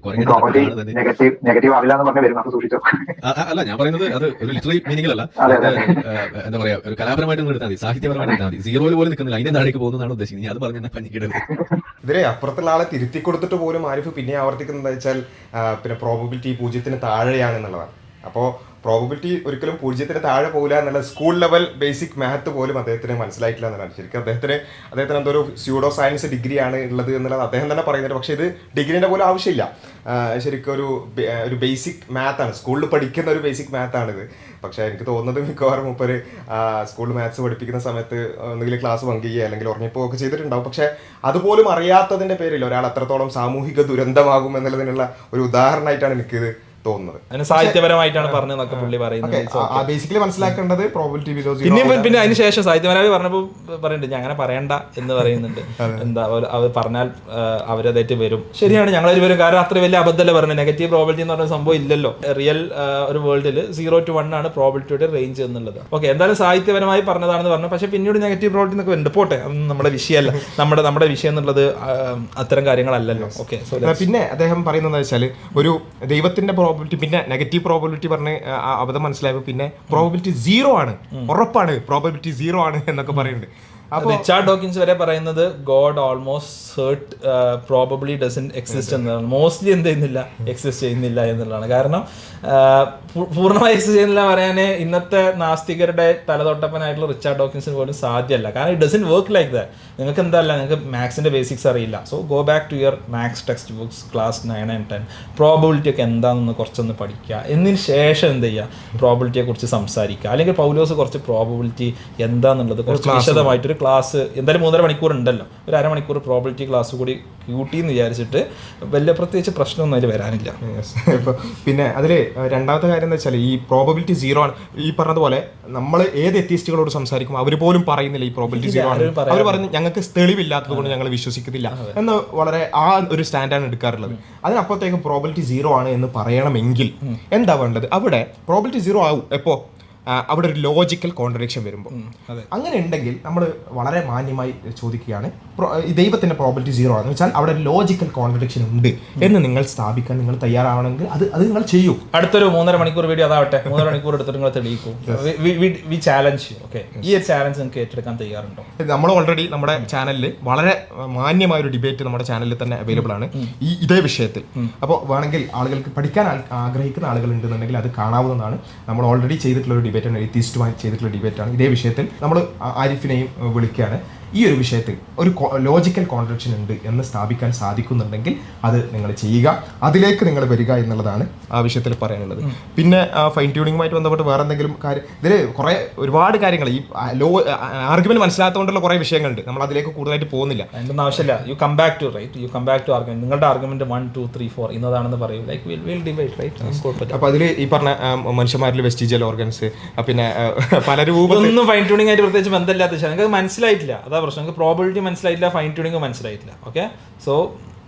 അല്ല, ഞാൻ പറയുന്നത് അത് ഒരു ലിറ്റററി മീനിങ്ങിലല്ല, എന്താ പറയാ, ഒരു കലാപരമായിട്ട് എടുത്താൽ മതി, സാഹിത്യപരമായിട്ട് എടുത്താൽ മതി. 0 പോലും നിൽക്കുന്നില്ല, അതിന്റെ താഴേക്ക് പോകുന്നതാണ് ഉദ്ദേശിക്കുന്നത്. നീ അത് പറഞ്ഞ എന്നെ പഞ്ഞിക്കിടരുത്. ഇതിലെ അപ്പുറത്തുള്ള ആളെ തിരുത്തി കൊടുത്തിട്ട് പോലും ആരിഫ് പിന്നെ ആവർത്തിക്കുന്നത് വെച്ചാൽ പിന്നെ പ്രോബബിലിറ്റി 0 താഴെയാണെന്നുള്ളതാണ്. അപ്പോൾ പ്രോബബിലിറ്റി ഒരിക്കലും 0 താഴെ പോകില്ല എന്നുള്ള സ്കൂൾ ലെവൽ ബേസിക് മാത്ത് പോലും അദ്ദേഹത്തിന് മനസ്സിലായിട്ടില്ല എന്നുള്ളതാണ്. ശരിക്കും അദ്ദേഹത്തിന് എന്തോ ഒരു സ്യൂഡോ സയൻസ് ഡിഗ്രി ആണ് ഉള്ളത് എന്നുള്ളത് അദ്ദേഹം തന്നെ പറയുന്നുണ്ട്. പക്ഷേ ഇത് ഡിഗ്രീൻ്റെ പോലും ആവശ്യമില്ല, ശരിക്കും ഒരു ബേസിക് മാത്താണ്, സ്കൂളിൽ പഠിക്കുന്ന ഒരു ബേസിക് മാത്താണിത്. പക്ഷേ എനിക്ക് തോന്നുന്നത് മിക്കവാറും മൂപ്പര് സ്കൂളിൽ മാത്സ് പഠിപ്പിക്കുന്ന സമയത്ത് ഒന്നുകിൽ ക്ലാസ് പങ്കുകയോ അല്ലെങ്കിൽ ഉറങ്ങിപ്പോവുകയൊക്കെ ചെയ്തിട്ടുണ്ടാവും. പക്ഷേ അതുപോലും അറിയാത്തതിൻ്റെ പേരിൽ ഒരാൾ എത്രത്തോളം സാമൂഹിക ദുരന്തമാകും എന്നുള്ളതിനുള്ള ഒരു ഉദാഹരണമായിട്ടാണ് എനിക്കിത് തോന്നുന്നത്. സാഹിത്യപരമായിട്ടാണ് പറഞ്ഞതൊക്കെ പുള്ളി പറയുന്നത്. ബേസിക്കലി മനസ്സിലാക്കേണ്ടത് പ്രോബബിലിറ്റി പിന്നെ അതിനുശേഷം സാഹിത്യപരമായി പറഞ്ഞപ്പോൾ പറയുന്നുണ്ട്, ഞാൻ അങ്ങനെ പറയണ്ട എന്ന് പറയുന്നുണ്ട്. എന്താ അവർ പറഞ്ഞാൽ അവരതായിട്ട് വരും. ശരിയാണ്, ഞങ്ങളൊരു വരും. കാരണം അത്ര വലിയ അബദ്ധമല്ല പറഞ്ഞത്. നെഗറ്റീവ് പ്രോബിലിറ്റി എന്ന് പറഞ്ഞ സംഭവം ഇല്ലല്ലോ. റിയൽ ഒരു വേൾഡിൽ 0 to 1 ആണ് പ്രോബിലിറ്റിയുടെ റേഞ്ച് എന്നുള്ളത്. ഓക്കെ, എന്തായാലും സാഹിത്യപരമായി പറഞ്ഞതാണെന്ന് പറഞ്ഞു. പക്ഷേ പിന്നീട് നെഗറ്റീവ് പ്രോബിലിറ്റി എന്നൊക്കെ ഉണ്ട്. പോട്ടെ, അതൊന്നും നമ്മുടെ വിഷയമല്ല. നമ്മുടെ വിഷയം എന്നുള്ളത് അത്തരം കാര്യങ്ങളല്ലല്ലോ. ഓക്കെ, പിന്നെ അദ്ദേഹം പറയുന്നത് വെച്ചാൽ ഒരു ദൈവത്തിന്റെ പ്രോബിലിറ്റി, പിന്നെ നെഗറ്റീവ് പ്രോബിലിറ്റി പറഞ്ഞ് അബദ്ധം മനസ്സിലായപ്പോൾ പിന്നെ പ്രോബിലിറ്റി 0 ആണ്, ഉറപ്പാണ് പ്രോബിലിറ്റി 0 ആണ് എന്നൊക്കെ പറയുന്നുണ്ട്. റിച്ചാർഡ് ഡോക്കിൻസ് വരെ പറയുന്നത് God almost probably doesn't exist എന്നതാണ്. മോസ്റ്റ്ലി എന്ത് ചെയ്യുന്നില്ല, എക്സിസ്റ്റ് ചെയ്യുന്നില്ല എന്നുള്ളതാണ്. കാരണം പൂർണ്ണമായി എക്സിസ്റ്റ് ചെയ്യുന്നില്ല പറയാൻ ഇന്നത്തെ നാസ്തികരുടെ തലതൊട്ടപ്പനായിട്ടുള്ള റിച്ചാർഡ് ഡോക്കിൻസിന് പോലും സാധ്യമല്ല. കാരണം it doesn't work like that. നിങ്ങൾക്ക് എന്തല്ല, നിങ്ങൾക്ക് മാത്സിന്റെ ബേസിക്സ് അറിയില്ല. So go back to your maths textbooks class 9 and 10. Probability ഒക്കെ എന്താണെന്ന് കുറച്ചൊന്ന് പഠിക്കുക. എന്നതിന് ശേഷം എന്ത് ചെയ്യുക, പ്രോബിലിറ്റിയെ കുറിച്ച് സംസാരിക്കുക. അല്ലെങ്കിൽ പൗലോസ് കുറച്ച് പ്രോബിലിറ്റി എന്താണെന്നുള്ളത് കുറച്ച് വിശദമായിട്ടൊരു ക്ലാസ് എന്തായാലും 3.5 മണിക്കൂർ ഉണ്ടല്ലോ, ഒരു അരമണിക്കൂർ പ്രോബിലിറ്റി ക്ലാസ് കൂടി ക്യൂട്ടി എന്ന് വിചാരിച്ചിട്ട് വലിയ പ്രത്യേകിച്ച് പ്രശ്നമൊന്നും അതിൽ വരാനില്ല. പിന്നെ അതിൽ രണ്ടാമത്തെ കാര്യം എന്ന് വെച്ചാൽ ഈ പ്രോബിലിറ്റി 0 ആണ്. ഈ പറഞ്ഞതുപോലെ നമ്മൾ ഏത് എത്തിയിസ്റ്റുകളോട് സംസാരിക്കും അവർ പോലും പറയുന്നില്ല ഈ പ്രോബിലിറ്റി 0 ആണ്. അവർ പറഞ്ഞ് ഞങ്ങൾക്ക് തെളിവില്ലാത്തത് കൊണ്ട് ഞങ്ങൾ വിശ്വസിക്കുന്നില്ല എന്ന് വളരെ ആ ഒരു സ്റ്റാൻഡാണ് എടുക്കാറുള്ളത്. അതിനപ്പുറത്തേക്കും പ്രോബിലിറ്റി 0 ആണ് എന്ന് പറയണമെങ്കിൽ എന്താ വേണ്ടത്? അവിടെ പ്രോബിലിറ്റി 0 ആവും എപ്പോൾ അവിടെ ഒരു ലോജിക്കൽ കോൺട്രഡിക്ഷൻ വരുമ്പോൾ. അങ്ങനെ ഉണ്ടെങ്കിൽ നമ്മൾ വളരെ മാന്യമായി ചോദിക്കുകയാണ്, ദൈവത്തിന്റെ പ്രോബിലിറ്റി 0 ആണെന്ന് വെച്ചാൽ അവിടെ ഒരു ലോജിക്കൽ കോൺട്രഡിക്ഷൻ ഉണ്ട് എന്ന് നിങ്ങൾ സ്ഥാപിക്കാൻ നിങ്ങൾ തയ്യാറാവണമെങ്കിൽ അത് നിങ്ങൾ ചെയ്യൂ. അടുത്തൊരു 3.5 മണിക്കൂർ വീഡിയോ അതാവട്ടെ, 3.5 മണിക്കൂർ എടുത്തിട്ട് നിങ്ങൾ തെളിയിക്കൂ. V challenge. ഓക്കെ, ഈ ഒരു ചാലഞ്ച് നിങ്ങൾക്ക് ഏറ്റെടുക്കാൻ തയ്യാറുണ്ടോ? നമ്മൾ ഓൾറെഡി നമ്മുടെ ചാനലിൽ വളരെ മാന്യമായ ഒരു ഡിബേറ്റ് നമ്മുടെ ചാനലിൽ തന്നെ അവൈലബിൾ ആണ് ഇതേ വിഷയത്തിൽ. അപ്പോൾ വേണമെങ്കിൽ ആളുകൾക്ക് പഠിക്കാൻ ആഗ്രഹിക്കുന്ന ആളുകൾ ഉണ്ടെന്നുണ്ടെങ്കിൽ അത് കാണാവുന്നതാണ്. നമ്മൾ ഓൾറെഡി ചെയ്തിട്ടുള്ള ഒരു ഡിബേറ്റ്, എത്തിയിസ്റ്റുമായി ചെയ്തിട്ടുള്ള ഡിബേറ്റാണ്. ഇതേ വിഷയത്തിൽ നമ്മൾ ആരിഫിനെയും വിളിക്കുകയാണ്. ഈ ഒരു വിഷയത്തിൽ ഒരു ലോജിക്കൽ കോൺട്രഡിക്ഷൻ ഉണ്ട് എന്ന് സ്ഥാപിക്കാൻ സാധിക്കുന്നുണ്ടെങ്കിൽ അത് നിങ്ങൾ ചെയ്യുക, അതിലേക്ക് നിങ്ങൾ വരിക എന്നുള്ളതാണ് ആ വിഷയത്തിൽ പറയാനുള്ളത്. പിന്നെ ഫൈൻ ട്യൂണിങ്ങുമായിട്ട് ബന്ധപ്പെട്ട് വേറെ എന്തെങ്കിലും കാര്യം, ഇതിൽ ഒരുപാട് കാര്യങ്ങൾ ഈ ആർഗ്യുമെന്റ് മനസ്സിലാത്തതുകൊണ്ടുള്ള കുറേ വിഷയങ്ങളുണ്ട്. നമ്മൾ അതിലേക്ക് കൂടുതലായിട്ട് പോകുന്നില്ല, അതിൻ്റെ ആവശ്യമില്ല. You come back to argument. നിങ്ങളുടെ ആർഗ്യുമെന്റ് 1 2 3 4 ഇന്നതാണെന്ന് പറയും. Like will debate, right? അപ്പോൾ അതിൽ ഈ പറഞ്ഞ മനുഷ്യന്മാരിൽ വെസ്റ്റിജിയൽ ഓർഗൻസ്, പിന്നെ പല രൂപത്തിൽ ഫൈൻ ട്യൂണിംഗ് ആയിട്ട് പ്രത്യേകിച്ച് ബന്ധമില്ലാത്ത വിഷയം. നിങ്ങൾക്ക് മനസ്സിലായിട്ടില്ല, അതാ പ്രശ്നം. നിങ്ങൾക്ക് പ്രോബിലിറ്റി മനസ്സിലായിട്ടില്ല, ഫൈൻ ട്യൂണിംഗ് മനസ്സിലായിട്ടില്ല. ഓക്കെ, സോ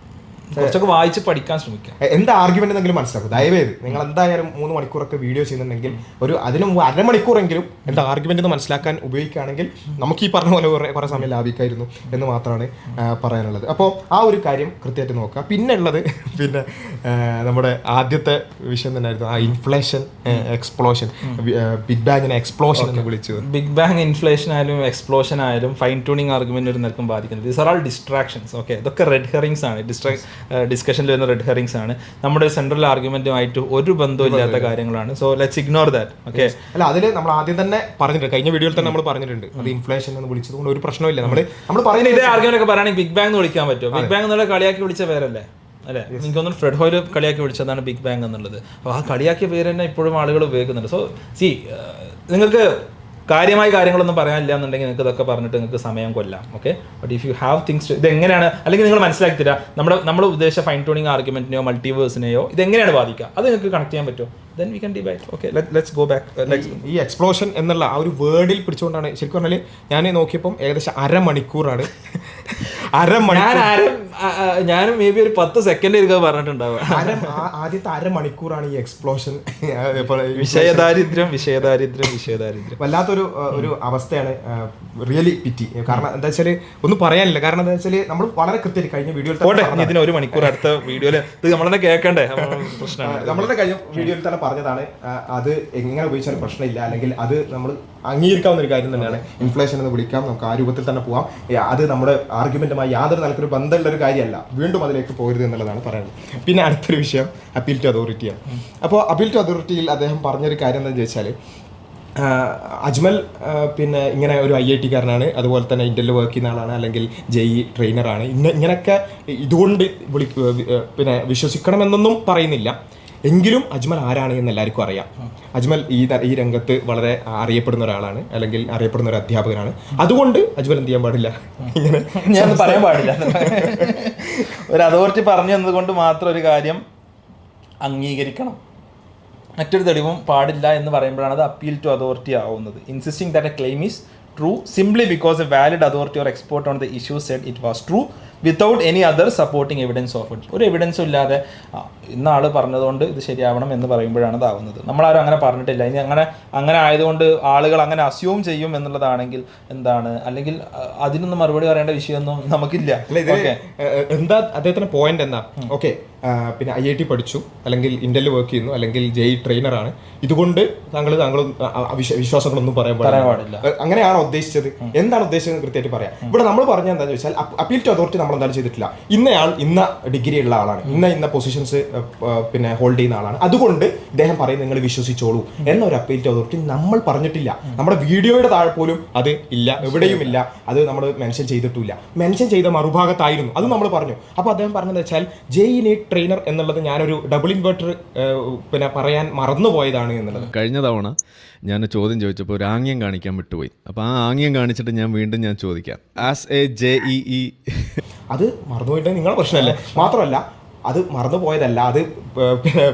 കുറച്ചൊക്കെ വായിച്ച് പഠിക്കാൻ ശ്രമിക്കാം. എന്താ ആർഗ്യുമെന്റ് എന്തെങ്കിലും മനസ്സിലാക്കും. ദയവേത് നിങ്ങൾ എന്തായാലും 3 മണിക്കൂറൊക്കെ വീഡിയോ ചെയ്യുന്നുണ്ടെങ്കിൽ ഒരു അതിന് മുമ്പ് അരമണിക്കൂറെങ്കിലും എന്താ ആർഗ്യുമെന്റ് എന്ന് മനസ്സിലാക്കാൻ ഉപയോഗിക്കുകയാണെങ്കിൽ നമുക്ക് ഈ പറഞ്ഞ പോലെ കുറേ സമയം ലാഭിക്കായിരുന്നു എന്ന് മാത്രമാണ് പറയാനുള്ളത്. അപ്പോൾ ആ ഒരു കാര്യം കൃത്യമായിട്ട് നോക്കുക. പിന്നെ ഉള്ളത് പിന്നെ നമ്മുടെ ആദ്യത്തെ വിഷയം തന്നെയായിരുന്നു ആ ഇൻഫ്ലേഷൻ എക്സ്പ്ലോഷൻ, ബിഗ് ബാങ്ങിനെ എക്സ്പ്ലോഷൻ എന്ന് വിളിച്ചത്. ബിഗ് ബാങ് ഇൻഫ്ലേഷൻ ആയാലും എക്സ്പ്ലോഷൻ ആയാലും ഫൈൻ ട്യൂണിംഗ് ആർഗ്യുമെന്റ് ഒരു നിൽക്കും ബാധിക്കുന്നത്. These are all distractions. Okay, ഇതൊക്കെ റെഡ് ഹെറിങ്സ് ആണ്. ഡിസ്കഷനിൽ വരുന്ന റെഡ് ഹെറിങ്സ് ആണ്. നമ്മുടെ സെൻട്രൽ ആർഗ്യുമെന്റുമായിട്ട് ഒരു ബന്ധവും ഇല്ലാത്ത കാര്യങ്ങളാണ്. So let's ignore that. Okay, അല്ല അതിൽ നമ്മൾ ആദ്യം തന്നെ പറഞ്ഞിട്ടുണ്ട്, കഴിഞ്ഞ വീഡിയോയിൽ തന്നെ നമ്മൾ പറഞ്ഞിട്ടുണ്ട്, അത് ഇൻഫ്ലേഷൻ എന്ന് വിളിച്ചത് കൊണ്ട് ഒരു പ്രശ്നമില്ല. നമ്മൾ പറയുന്നത് ഇതേ ആർഗ്യുമെന്റ് ഒക്കെ പറയുകയാണെങ്കിൽ ബിഗ് ബാങ് എന്ന് വിളിക്കാൻ പറ്റുമോ? ബിഗ് ബാങ് എന്നുള്ള കളിയാക്കി വിളിച്ച പേരല്ലേ അല്ലേ? എനിക്കൊന്നും ഫ്രെഡ് ഹോയിൽ കളിയാക്കി വിളിച്ചതാണ് ബിഗ് ബാങ് എന്നുള്ളത്. അപ്പോൾ ആ കളിയാക്കിയ പേര് തന്നെ ഇപ്പോഴും ആളുകൾ ഉപയോഗിക്കുന്നുണ്ട്. സോ നിങ്ങൾക്ക് കാര്യമായ കാര്യങ്ങളൊന്നും പറയാനില്ല എന്നുണ്ടെങ്കിൽ നിങ്ങൾക്ക് ഇതൊക്കെ പറഞ്ഞിട്ട് നിങ്ങൾക്ക് സമയം കൊല്ലാം. Okay, but if you have things ഇതെങ്ങനെയാണ്, അല്ലെങ്കിൽ നിങ്ങൾ മനസ്സിലാക്കി തരാം നമ്മൾ ഉദ്ദേശിച്ച ഫൈൻ ട്യൂണിംഗ് ആർഗ്യുമെന്റിനെയോ മൾട്ടിവേഴ്സിനെയോ ഇതെങ്ങനെയാണ് ബാധിക്കുക, അത് നിങ്ങൾക്ക് കണക്ട് ചെയ്യാൻ പറ്റുമോ? then we can debate. Okay, let's go back. ഈ എക്സ്പ്ലോഷൻ എന്നുള്ള ആ ഒരു വേർഡിൽ പിടിച്ചുകൊണ്ടാണ് ശരിക്കും പറഞ്ഞാൽ ഞാൻ നോക്കിയപ്പോൾ ഏകദേശം അരമണിക്കൂറാണ്. ഞാനും മേ ബി ഒരു 10 സെക്കൻഡ് ഇരിക്കാൻ പറഞ്ഞിട്ടുണ്ടാവുക. ആദ്യത്തെ അരമണിക്കൂറാണ് ഈ എക്സ്പ്ലോഷൻ. വിഷയദാരിദ്ര്യം വല്ലാത്തൊരു ഒരു അവസ്ഥയാണ്. റിയലി പിറ്റി. കാരണം എന്താ വെച്ചാൽ ഒന്നും പറയാനില്ല. കാരണം എന്താ വെച്ചാൽ നമ്മൾ വളരെ കൃത്യമായിട്ട് കഴിഞ്ഞ വീഡിയോയിൽ ഇതിന് 1 മണിക്കൂർ അടുത്ത വീഡിയോയിൽ ഇത് നമ്മളെ കേൾക്കണ്ടേ പ്രശ്നമാണ്. നമ്മളുടെ കഴിഞ്ഞ വീഡിയോയിൽ തന്നെ പറഞ്ഞതാണ് അത് എങ്ങനെ ഉപയോഗിച്ചാലും പ്രശ്നമില്ല, അല്ലെങ്കിൽ അത് നമ്മൾ അംഗീകരിക്കാവുന്ന ഒരു കാര്യം തന്നെയാണ്. ഇൻഫ്ലേഷൻ എന്ന് വിളിക്കാം, നമുക്ക് ആ രൂപത്തിൽ തന്നെ പോവാം. അത് നമ്മുടെ ആർഗ്യുമെന്റുമായി യാതൊരു നിലക്കൊരു ബന്ധമുള്ള ഒരു കാര്യമല്ല. വീണ്ടും അതിലേക്ക് പോകരുത് എന്നുള്ളതാണ് പറയുന്നത്. പിന്നെ അടുത്തൊരു വിഷയം അപ്പീൽ ടു അതോറിറ്റിയാണ്. അപ്പോൾ അപ്പീൽ ടു അതോറിറ്റിയിൽ അദ്ദേഹം പറഞ്ഞൊരു കാര്യം എന്താണെന്ന് ചോദിച്ചാൽ, അജ്മൽ പിന്നെ ഇങ്ങനെ ഒരു IIT കാരനാണ്, അതുപോലെ തന്നെ ഇന്ത്യയിൽ വർക്ക് ചെയ്യുന്ന ആളാണ്, അല്ലെങ്കിൽ JEE ട്രെയിനറാണ്, ഇങ്ങനെയൊക്കെ ഇതുകൊണ്ട് പിന്നെ വിശ്വസിക്കണമെന്നൊന്നും പറയുന്നില്ല. എങ്കിലും അജ്മൽ ആരാണ് എന്ന് എല്ലാവർക്കും അറിയാം. അജ്മൽ ഈ രംഗത്ത് വളരെ അറിയപ്പെടുന്ന ഒരാളാണ്, അല്ലെങ്കിൽ അറിയപ്പെടുന്ന ഒരു അധ്യാപകനാണ്. അതുകൊണ്ട് അജ്മൽ എന്ത് ചെയ്യാൻ പാടില്ല, ഇങ്ങനെ ഞാൻ പറയാൻ പാടില്ല. ഒരു അതോറിറ്റി പറഞ്ഞു എന്നതുകൊണ്ട് മാത്രം ഒരു കാര്യം അംഗീകരിക്കണം, മറ്റൊരു തെളിവും പാടില്ല എന്ന് പറയുമ്പോഴാണ് അത് അപ്പീൽ ടു അതോറിറ്റി ആവുന്നത്. Insisting that A claim is true simply because A valid authority or expert on the issue said it was true without any other supporting evidence of it. ഒരു എവിഡൻസും ഇല്ലാതെ ഇന്ന ആൾ പറഞ്ഞതുകൊണ്ട് ഇത് ശരിയാവണം എന്ന് പറയുമ്പോഴാണ് ഇതാവുന്നത്. നമ്മളാരും അങ്ങനെ പറഞ്ഞിട്ടില്ല. ഇനി അങ്ങനെ ആയതുകൊണ്ട് ആളുകൾ അങ്ങനെ അസ്യൂം ചെയ്യും എന്നുള്ളതാണെങ്കിൽ എന്താണ്, അല്ലെങ്കിൽ അതിനൊന്നും മറുപടി പറയേണ്ട വിഷയമൊന്നും നമുക്കില്ല. എന്താ അദ്ദേഹത്തിന്റെ പോയിന്റ് എന്താ? ഓക്കെ, പിന്നെ IIT പഠിച്ചു, അല്ലെങ്കിൽ ഇന്റലിൽ വർക്ക് ചെയ്യുന്നു, അല്ലെങ്കിൽ JEE ട്രെയിനറാണ്, ഇതുകൊണ്ട് താങ്കൾ വിശ്വാസങ്ങളൊന്നും പറയാൻ പാടില്ല. അങ്ങനെയാണോ ഉദ്ദേശിച്ചത്? എന്താണ് ഉദ്ദേശിച്ചത് കൃത്യമായിട്ട് പറയാം. ഇവിടെ നമ്മൾ പറഞ്ഞ എന്താണെന്ന് വെച്ചാൽ അപ്പീൽ ടു അതോറിറ്റി നമ്മൾ എന്തായാലും ചെയ്തിട്ടില്ല. ഇന്നയാൾ ഇന്ന ഡിഗ്രി ഉള്ള ആളാണ്, ഇന്ന പൊസിഷൻസ് പിന്നെ ഹോൾഡ് ചെയ്യുന്ന ആളാണ്, അതുകൊണ്ട് ഇദ്ദേഹം പറയും നിങ്ങൾ വിശ്വസിച്ചോളൂ എന്നൊരു അപ്പീൽ ടു അതോറിറ്റി നമ്മൾ പറഞ്ഞിട്ടില്ല. നമ്മുടെ വീഡിയോയുടെ താഴെ പോലും അത് ഇല്ല, എവിടെയും ഇല്ല. അത് നമ്മൾ മെൻഷൻ ചെയ്തിട്ടില്ല. മെൻഷൻ ചെയ്ത മറുഭാഗത്തായിരുന്നു, അത് നമ്മൾ പറഞ്ഞു. അപ്പോൾ അദ്ദേഹം പറഞ്ഞതെന്ന് വെച്ചാൽ JEE നീറ്റ് ട്രെയിനർ എന്നുള്ളത് ഞാനൊരു ഡബിൾ ഇൻവെർട്ടർ പിന്നെ പറയാൻ മറന്നുപോയതാണ് എന്നുള്ളത്. കഴിഞ്ഞ തവണ ഞാൻ ചോദ്യം ചോദിച്ചപ്പോൾ ഒരു ആംഗ്യം കാണിക്കാൻ വിട്ടുപോയി. അപ്പോൾ ആ ആംഗ്യം കാണിച്ചിട്ട് ഞാൻ ചോദിക്കാം. ആസ് എ JEE അത് മറന്നുപോയിട്ട് നിങ്ങളുടെ പ്രശ്നമല്ലേ? മാത്രമല്ല അത് മറന്നുപോയതല്ല, അത്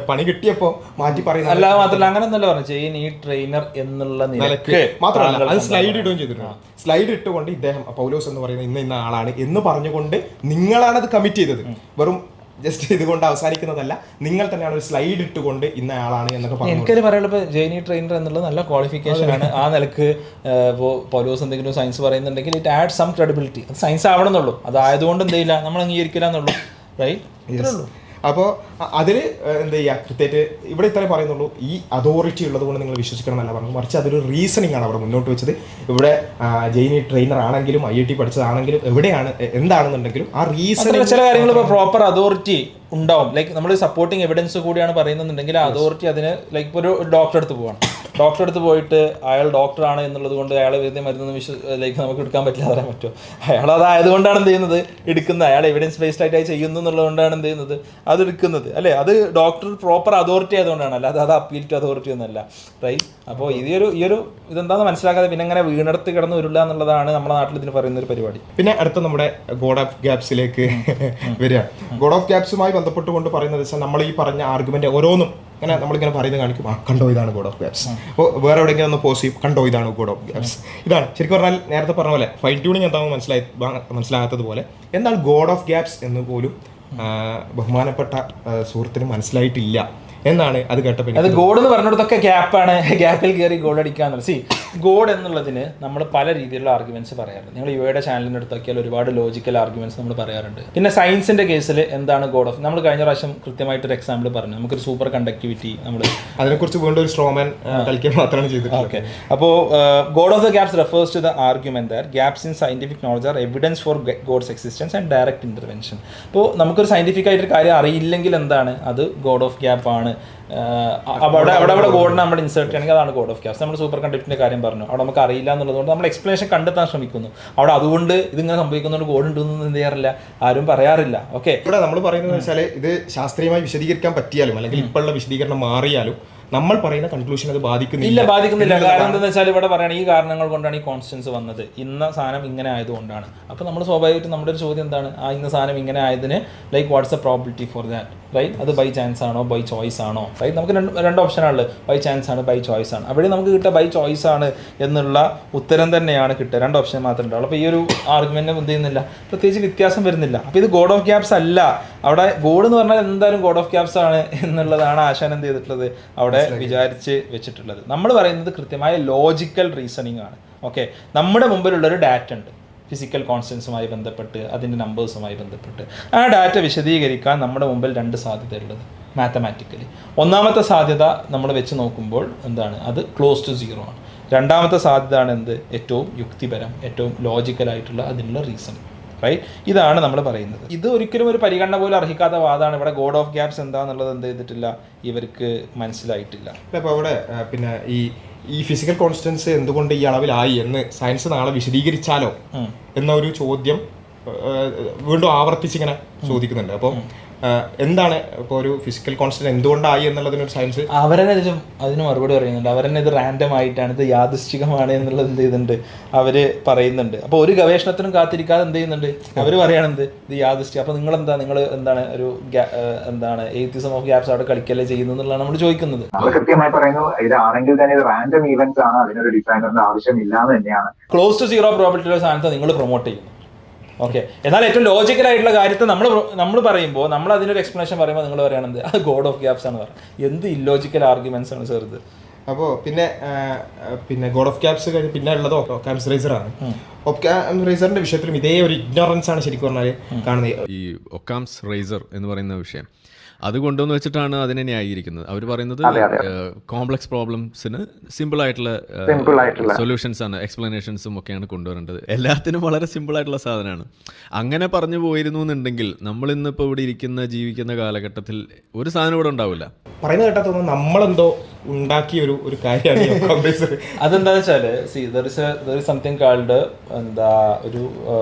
പണി കിട്ടിയപ്പോൾ മാറ്റി പറയുന്നത്. അല്ലാതെ മാത്രമല്ല അങ്ങനെയൊന്നല്ല പറഞ്ഞു, JEE നീറ്റ് ട്രെയിനർ എന്നുള്ള നിലയ്ക്ക് മാത്രമല്ല അത് സ്ലൈഡ് ഇടുകയും ചെയ്തിട്ടുണ്ട്. സ്ലൈഡ് ഇട്ടുകൊണ്ട് ഇദ്ദേഹം പൗലോസ് എന്ന് പറയുന്ന ഇന്ന ആളാണ് എന്ന് പറഞ്ഞുകൊണ്ട് നിങ്ങളാണ് അത് കമ്മിറ്റ് ചെയ്തത്. വെറും ജസ്റ്റ് ഇതുകൊണ്ട് അവസാനിക്കുന്നതല്ല, നിങ്ങൾ തന്നെയാണ് ഒരു സ്ലൈഡ് ഇട്ടുകൊണ്ട് ഇന്ന ആളാണ് എന്നൊക്കെ പറഞ്ഞു. എനിക്കൊരു പറയാനുള്ളത് JEE നീറ്റ് ട്രെയിനർ എന്നുള്ളത് നല്ല ക്വാളിഫിക്കേഷൻ ആണ്. ആ നിലക്ക് ഇപ്പോൾ പൗലോസ് എന്തെങ്കിലും സയൻസ് പറയുന്നുണ്ടെങ്കിൽ ഇറ്റ് ആഡ് സം ക്രെഡിബിലിറ്റി. അത് സയൻസ് ആവണമെന്നുള്ളൂ, അതായതുകൊണ്ട് എന്ത് ചെയ്യില്ല, നമ്മൾ അംഗീകരിക്കില്ല എന്നുള്ളൂ. റൈറ്റ്, ഇത്രേ ഉള്ളൂ. അപ്പോൾ അതിൽ എന്താ ചെയ്യുക, കൃത്യമായിട്ട് ഇവിടെ ഇത്രേ പറയുന്നുള്ളൂ. ഈ അതോറിറ്റി ഉള്ളത് കൊണ്ട് നിങ്ങൾ വിശ്വസിക്കണം എന്നല്ല പറഞ്ഞു, മറിച്ച് അതൊരു റീസണിങ് ആണ് അവിടെ മുന്നോട്ട് വെച്ചത്. ഇവിടെ JEE നീറ്റ് ട്രെയിനർ ആണെങ്കിലും IIT പഠിച്ചതാണെങ്കിലും എവിടെയാണ് എന്താണെന്നുണ്ടെങ്കിലും ആ റീസണിങ് ചില കാര്യങ്ങൾ ഇപ്പോൾ പ്രോപ്പർ അതോറിറ്റി ഉണ്ടാവും. ലൈക്ക് നമ്മൾ സപ്പോർട്ടിങ് എവിഡൻസ് കൂടിയാണ് പറയുന്നുണ്ടെങ്കിൽ ആ അതോറിറ്റി അതിന് ലൈക്ക് ഇപ്പോൾ ഒരു ഡോക്ടറെ അടുത്ത് പോവാണ്, ഡോക്ടറെ അടുത്ത് പോയിട്ട് അയാൾ ഡോക്ടറാണ് എന്നുള്ളത് കൊണ്ട് അയാളെ വെറുതെ മരുന്ന് ലൈക്ക് നമുക്ക് എടുക്കാൻ പറ്റില്ല പറയാൻ പറ്റുമോ? അയാൾ അതായതുകൊണ്ടാണ് എന്ത് ചെയ്യുന്നത്, എടുക്കുന്നത്. അയാൾ എവിഡൻസ് ബേസ്ഡ് ആയിട്ട് ചെയ്യുന്നു എന്നുള്ളതുകൊണ്ടാണ് എന്ത് ചെയ്യുന്നത്, അത് എടുക്കുന്നത് അല്ലേ? അത് ഡോക്ടർ പ്രോപ്പർ അതോറിറ്റി ആയതുകൊണ്ടാണ്, അല്ലാതെ അത് അപ്പീൽ ടു അതോറിറ്റി ഒന്നല്ല. റൈറ്റ്. അപ്പോൾ ഈ ഒരു ഇതെന്താണെന്ന് മനസ്സിലാക്കാതെ പിന്നെ അങ്ങനെ വീണെടുത്ത് കിടന്ന് വരില്ല എന്നുള്ളതാണ് നമ്മുടെ നാട്ടിൽ ഇതിന് പറയുന്ന ഒരു പരിപാടി. പിന്നെ അടുത്ത നമ്മുടെ ഗോഡ് ഓഫ് ഗ്യാപ്സിലേക്ക് വരിക. ഗോഡ് ഓഫ് ഗ്യാപ്സുമായി ബന്ധപ്പെട്ടുകൊണ്ട് പറയുന്നത് വെച്ചാൽ നമ്മൾ ഈ പറഞ്ഞ ആർഗ്യുമെന്റ് ഓരോന്നും അങ്ങനെ നമ്മളിങ്ങനെ പറയുന്നത് കാണിക്കും, കണ്ടോ ഇതാണ് ഗോഡ് ഓഫ് ഗ്യാപ്സ്. അപ്പോൾ വേറെ എവിടെയെങ്കിലും ഒന്ന് പോസ് ചെയ്യും, കണ്ടോ ഇതാണ് ഗോഡ് ഓഫ് ഗ്യാപ്സ്. ഇതാണ് ശരിക്കും പറഞ്ഞാൽ നേരത്തെ പറഞ്ഞ പോലെ ഫൈൻ ട്യൂണിങ് എന്താണെന്ന് മനസ്സിലാകാത്തതുപോലെ എന്താണ് ഗോഡ് ഓഫ് ഗ്യാപ്സ് എന്ന് പോലും ബഹുമാനപ്പെട്ട സുഹൃത്തിന് മനസ്സിലായിട്ടില്ല എന്നാണ് അത് കേട്ടപ്പോൾ. അത് ഗോഡ് എന്ന് പറഞ്ഞിടത്തൊക്കെ ഗ്യാപ്പാണ്, ഗ്യാപ്പിൽ കയറി ഗോഡ് അടിക്കാന്നുള്ളത്. ഗോഡ് എന്നുള്ളതിന് നമ്മൾ പല രീതിയിലുള്ള ആർഗ്യുമെന്റ്സ് പറയാറുണ്ട്. നിങ്ങൾ യുവയുടെ ചാനലിൻ്റെ അടുത്തൊക്കെയാൽ ഒരുപാട് ലോജിക്കൽ ആർഗ്യുമെന്റ്സ് നമ്മൾ പറയാറുണ്ട്. പിന്നെ സയൻസിന്റെ കേസിൽ എന്താണ് ഗോഡ് ഓഫ്, നമ്മൾ കഴിഞ്ഞ പ്രാവശ്യം കൃത്യമായിട്ടൊരു എക്സാമ്പിൾ പറഞ്ഞു, നമുക്കൊരു സൂപ്പർ കണ്ടക്ടിവിറ്റി, നമ്മൾ അതിനെക്കുറിച്ച് വീണ്ടും ഒരു സ്ട്രോമാൻ കളിക്കാൻ മാത്രമാണ് ചെയ്തത്. ഓക്കെ, അപ്പോൾ God of the gaps refers to the argument that gaps in scientific knowledge are evidence for God's existence and direct intervention. അപ്പോൾ നമുക്കൊരു സയന്റിഫിക് ആയിട്ടൊരു കാര്യം അറിയില്ലെങ്കിൽ എന്താണ്, അത് ഗോഡ് ഓഫ് ഗ്യാപ്പ് ആണ്. അവിടെ ഗോഡിനെ നമ്മൾ ഇൻസേർട്ട് ചെയ്യണമെങ്കിൽ അതാണ് ഗോഡ് ഓഫ് ഗ്യാപ്സ്. നമ്മൾ സൂപ്പർ കണ്ടക്ടിവിറ്റിന്റെ കാര്യം പറഞ്ഞു, അവിടെ നമുക്ക് അറിയില്ല എന്നുള്ളതുകൊണ്ട് നമ്മൾ എക്സ്പ്ലനേഷൻ കണ്ടെത്താൻ ശ്രമിക്കുന്നു. അവിടെ അതുകൊണ്ട് ഇതിങ്ങനെ സംഭവിക്കുന്നതുകൊണ്ട് ഗോഡ് ഉണ്ടെന്ന് എന്ത് ചെയ്യാറില്ല, ആരും പറയാറില്ല. ഓക്കെ, ഇവിടെ നമ്മൾ പറയുന്നത് വെച്ചാൽ ഇത് ശാസ്ത്രീയമായി വിശദീകരിക്കാൻ പറ്റിയാലും അല്ലെങ്കിൽ ഇപ്പോഴുള്ള വിശദീകരണം മാറിയാലും നമ്മൾ പറയുന്ന കൺക്ലൂഷൻ അത് ബാധിക്കുന്നില്ല. കാരണം എന്താണെന്ന് വെച്ചാൽ ഇവിടെ പറയുകയാണ് ഈ കാരണങ്ങൾ കൊണ്ടാണ് ഈ കോൺസ്റ്റൻസ് വന്നത്, ഇന്ന സാധനം ഇങ്ങനെ ആയതുകൊണ്ടാണ്. അപ്പോൾ നമ്മൾ സ്വാഭാവികമായിട്ടും നമ്മുടെ ഒരു ചോദ്യം എന്താണ്, ആ ഇന്ന സാധനം ഇങ്ങനെ ആയതിന് like what's a probability for that, right? അത് ബൈ ചാൻസ് ആണോ ബൈ ചോയ്സ് ആണോ, റൈറ്റ്? നമുക്ക് രണ്ട് ഓപ്ഷനാണുള്ളത്, ബൈ ചാൻസ് ആണ് ബൈ ചോയ്സ് ആണ്. അവിടെ നമുക്ക് കിട്ടുക ബൈ ചോയ്സ് ആണ് എന്നുള്ള ഉത്തരം തന്നെയാണ് കിട്ടുക, രണ്ട് ഓപ്ഷൻ മാത്രമേ ഉണ്ടാവുള്ളൂ. അപ്പോൾ ഈ ഒരു ആർഗ്യുമെന്റ് എന്ത് ചെയ്യുന്നില്ല, പ്രത്യേകിച്ച് വ്യത്യാസം വരുന്നില്ല. അപ്പോൾ ഇത് ഗോഡ് ഓഫ് ഗ്യാപ്സ് അല്ല, അവിടെ ഗോഡ് എന്ന് പറഞ്ഞാൽ എന്തായാലും ഗോഡ് ഓഫ് ഗ്യാപ്സ് ആണ് എന്നുള്ളതാണ് ആശാൻ എന്ത് ചെയ്തിട്ടുള്ളത്, അവിടെ വിചാരിച്ച് വെച്ചിട്ടുള്ളത്. നമ്മൾ പറയുന്നത് കൃത്യമായ ലോജിക്കൽ റീസണിങ് ആണ്. ഓക്കെ, നമ്മുടെ മുമ്പിലുള്ളൊരു ഡാറ്റ ഉണ്ട്, ഫിസിക്കൽ കോൺസ്റ്റൻസുമായി ബന്ധപ്പെട്ട്, അതിൻ്റെ നമ്പേഴ്സുമായി ബന്ധപ്പെട്ട്. ആ ഡാറ്റ വിശദീകരിക്കാൻ നമ്മുടെ മുമ്പിൽ രണ്ട് സാധ്യതയുള്ളത് മാത്തമാറ്റിക്കലി. ഒന്നാമത്തെ സാധ്യത നമ്മൾ വെച്ച് നോക്കുമ്പോൾ എന്താണ്, അത് ക്ലോസ് ടു സീറോ ആണ്. രണ്ടാമത്തെ സാധ്യത ആണ് എന്ത്, ഏറ്റവും യുക്തിപരം, ഏറ്റവും ലോജിക്കലായിട്ടുള്ള അതിനുള്ള റീസൺ, റൈറ്റ്? ഇതാണ് നമ്മൾ പറയുന്നത്. ഇത് ഒരിക്കലും ഒരു പരിഗണന പോലും അർഹിക്കാത്ത വാദമാണ്. ഇവിടെ ഗോഡ് ഓഫ് ഗ്യാപ്സ് എന്താണെന്നുള്ളത് എന്ത് ചെയ്തിട്ടില്ല, ഇവർക്ക് മനസ്സിലായിട്ടില്ല. അപ്പോൾ അവിടെ പിന്നെ ഈ ഫിസിക്കൽ കോൺസ്റ്റൻസ് എന്തുകൊണ്ട് ഈ അളവിലായി എന്ന് സയൻസ് നാളെ വിശദീകരിച്ചാലോ എന്ന ഒരു ചോദ്യം വീണ്ടും ആവർത്തിച്ചിങ്ങനെ ചോദിക്കുന്നുണ്ട്. അപ്പോൾ എന്താണ് ഇപ്പോൾ ഒരു ഫിസിക്കൽ കോൺസ്റ്റന്റ് എന്തുകൊണ്ടായി എന്നുള്ളതിനൊരു സയൻസ് അവരെന്നെ അതിന് മറുപടി പറയുന്നുണ്ട്. അവരെന്നെ ഇത് റാൻഡം ആയിട്ടാണ്, ഇത് യാദൃശ്ചികമാണ് എന്നുള്ളത് എന്ത് ചെയ്യുന്നുണ്ട്, അവർ പറയുന്നുണ്ട്. അപ്പോൾ ഒരു ഗവേഷണത്തിനും കാത്തിരിക്കാതെ എന്ത് ചെയ്യുന്നുണ്ട്, അവർ പറയുകയാണെന്ത്, ഇത് യാദൃശ്ചികം. അപ്പോൾ നിങ്ങൾ എന്താണ് ഒരു എന്താണ് എയ്ത്തിസം ഓഫ് ഗ്യാപ്സ് അവിടെ കളിക്കല്ലേ ചെയ്യുന്നത് എന്നുള്ളതാണ് നമ്മൾ ചോദിക്കുന്നത്. കൃത്യമായി പറയുന്നു, ഇതാണെങ്കിൽ തന്നെ ഇത് റാൻഡം ഈവൻസ് ആണ്, അതിനൊരു ഡിസൈനറിന്റെ ആവശ്യമില്ലാന്ന് തന്നെയാണ്. ക്ലോസ് ടു സീറോ പ്രോബിലിറ്റിയുള്ള സാധനത്തെ നിങ്ങൾ പ്രൊമോട്ട് ചെയ്യും. ഓക്കെ. എന്നാൽ ഏറ്റവും ലോജിക്കൽ ആയിട്ടുള്ള കാര്യത്തെ നമ്മൾ പറയുമ്പോൾ നമ്മൾ അതിനൊരു എക്സ്പ്ലനേഷൻ പറയുമ്പോൾ നിങ്ങൾ പറയുന്നത് അത് ഗോഡ് ഓഫ് ഗ്യാപ്സ് ആണ് പറയുന്നത്. എന്ത് ഇല്ലോജിക്കൽ ആർഗ്യുമെന്റ്സ് ആണ് സാർ ഇത്? അപ്പോൾ പിന്നെ ഗോഡ് ഓഫ് ക്യാപ്സ് കഴിഞ്ഞ് പിന്നെ ഉള്ളത് ഒക്കാംസ് റൈസറാണ്. ഒക്കാംസ് റൈസറിന്റെ വിഷയത്തിലും ഇതേ ഒരു ഇഗ്നോറൻസ് ആണ് ശരിക്കും പറഞ്ഞാൽ കാണുന്നത്. ഈ ഒക്കാംസ് റൈസർ എന്ന് പറയുന്ന വിഷയം അത് കൊണ്ടുവന്ന് വെച്ചിട്ടാണ് അതിനെ ന്യായീകരിക്കുന്നത്. അവർ പറയുന്നത് കോംപ്ലക്സ് പ്രോബ്ലംസിന് സിമ്പിൾ ആയിട്ടുള്ള സൊല്യൂഷൻസ് ആണ്, എക്സ്പ്ലനേഷൻസും ഒക്കെയാണ് കൊണ്ടുവരേണ്ടത്. എല്ലാത്തിനും വളരെ സിമ്പിൾ ആയിട്ടുള്ള സാധനമാണ്. അങ്ങനെ പറഞ്ഞു പോയിരുന്നു എന്നുണ്ടെങ്കിൽ നമ്മൾ ഇന്നിപ്പോൾ ഇവിടെ ജീവിക്കുന്ന കാലഘട്ടത്തിൽ ഒരു സാധനം ഇവിടെ ഉണ്ടാവില്ല. പറയുന്നത് കേട്ടാ തോന്നുന്നു നമ്മളെന്തോ ഉണ്ടാക്കിയ ഒരു കാര്യമാണ്. അതെന്താന്ന് വെച്ചാൽ സംതിങ് കാൾഡ് എന്താ ഒരു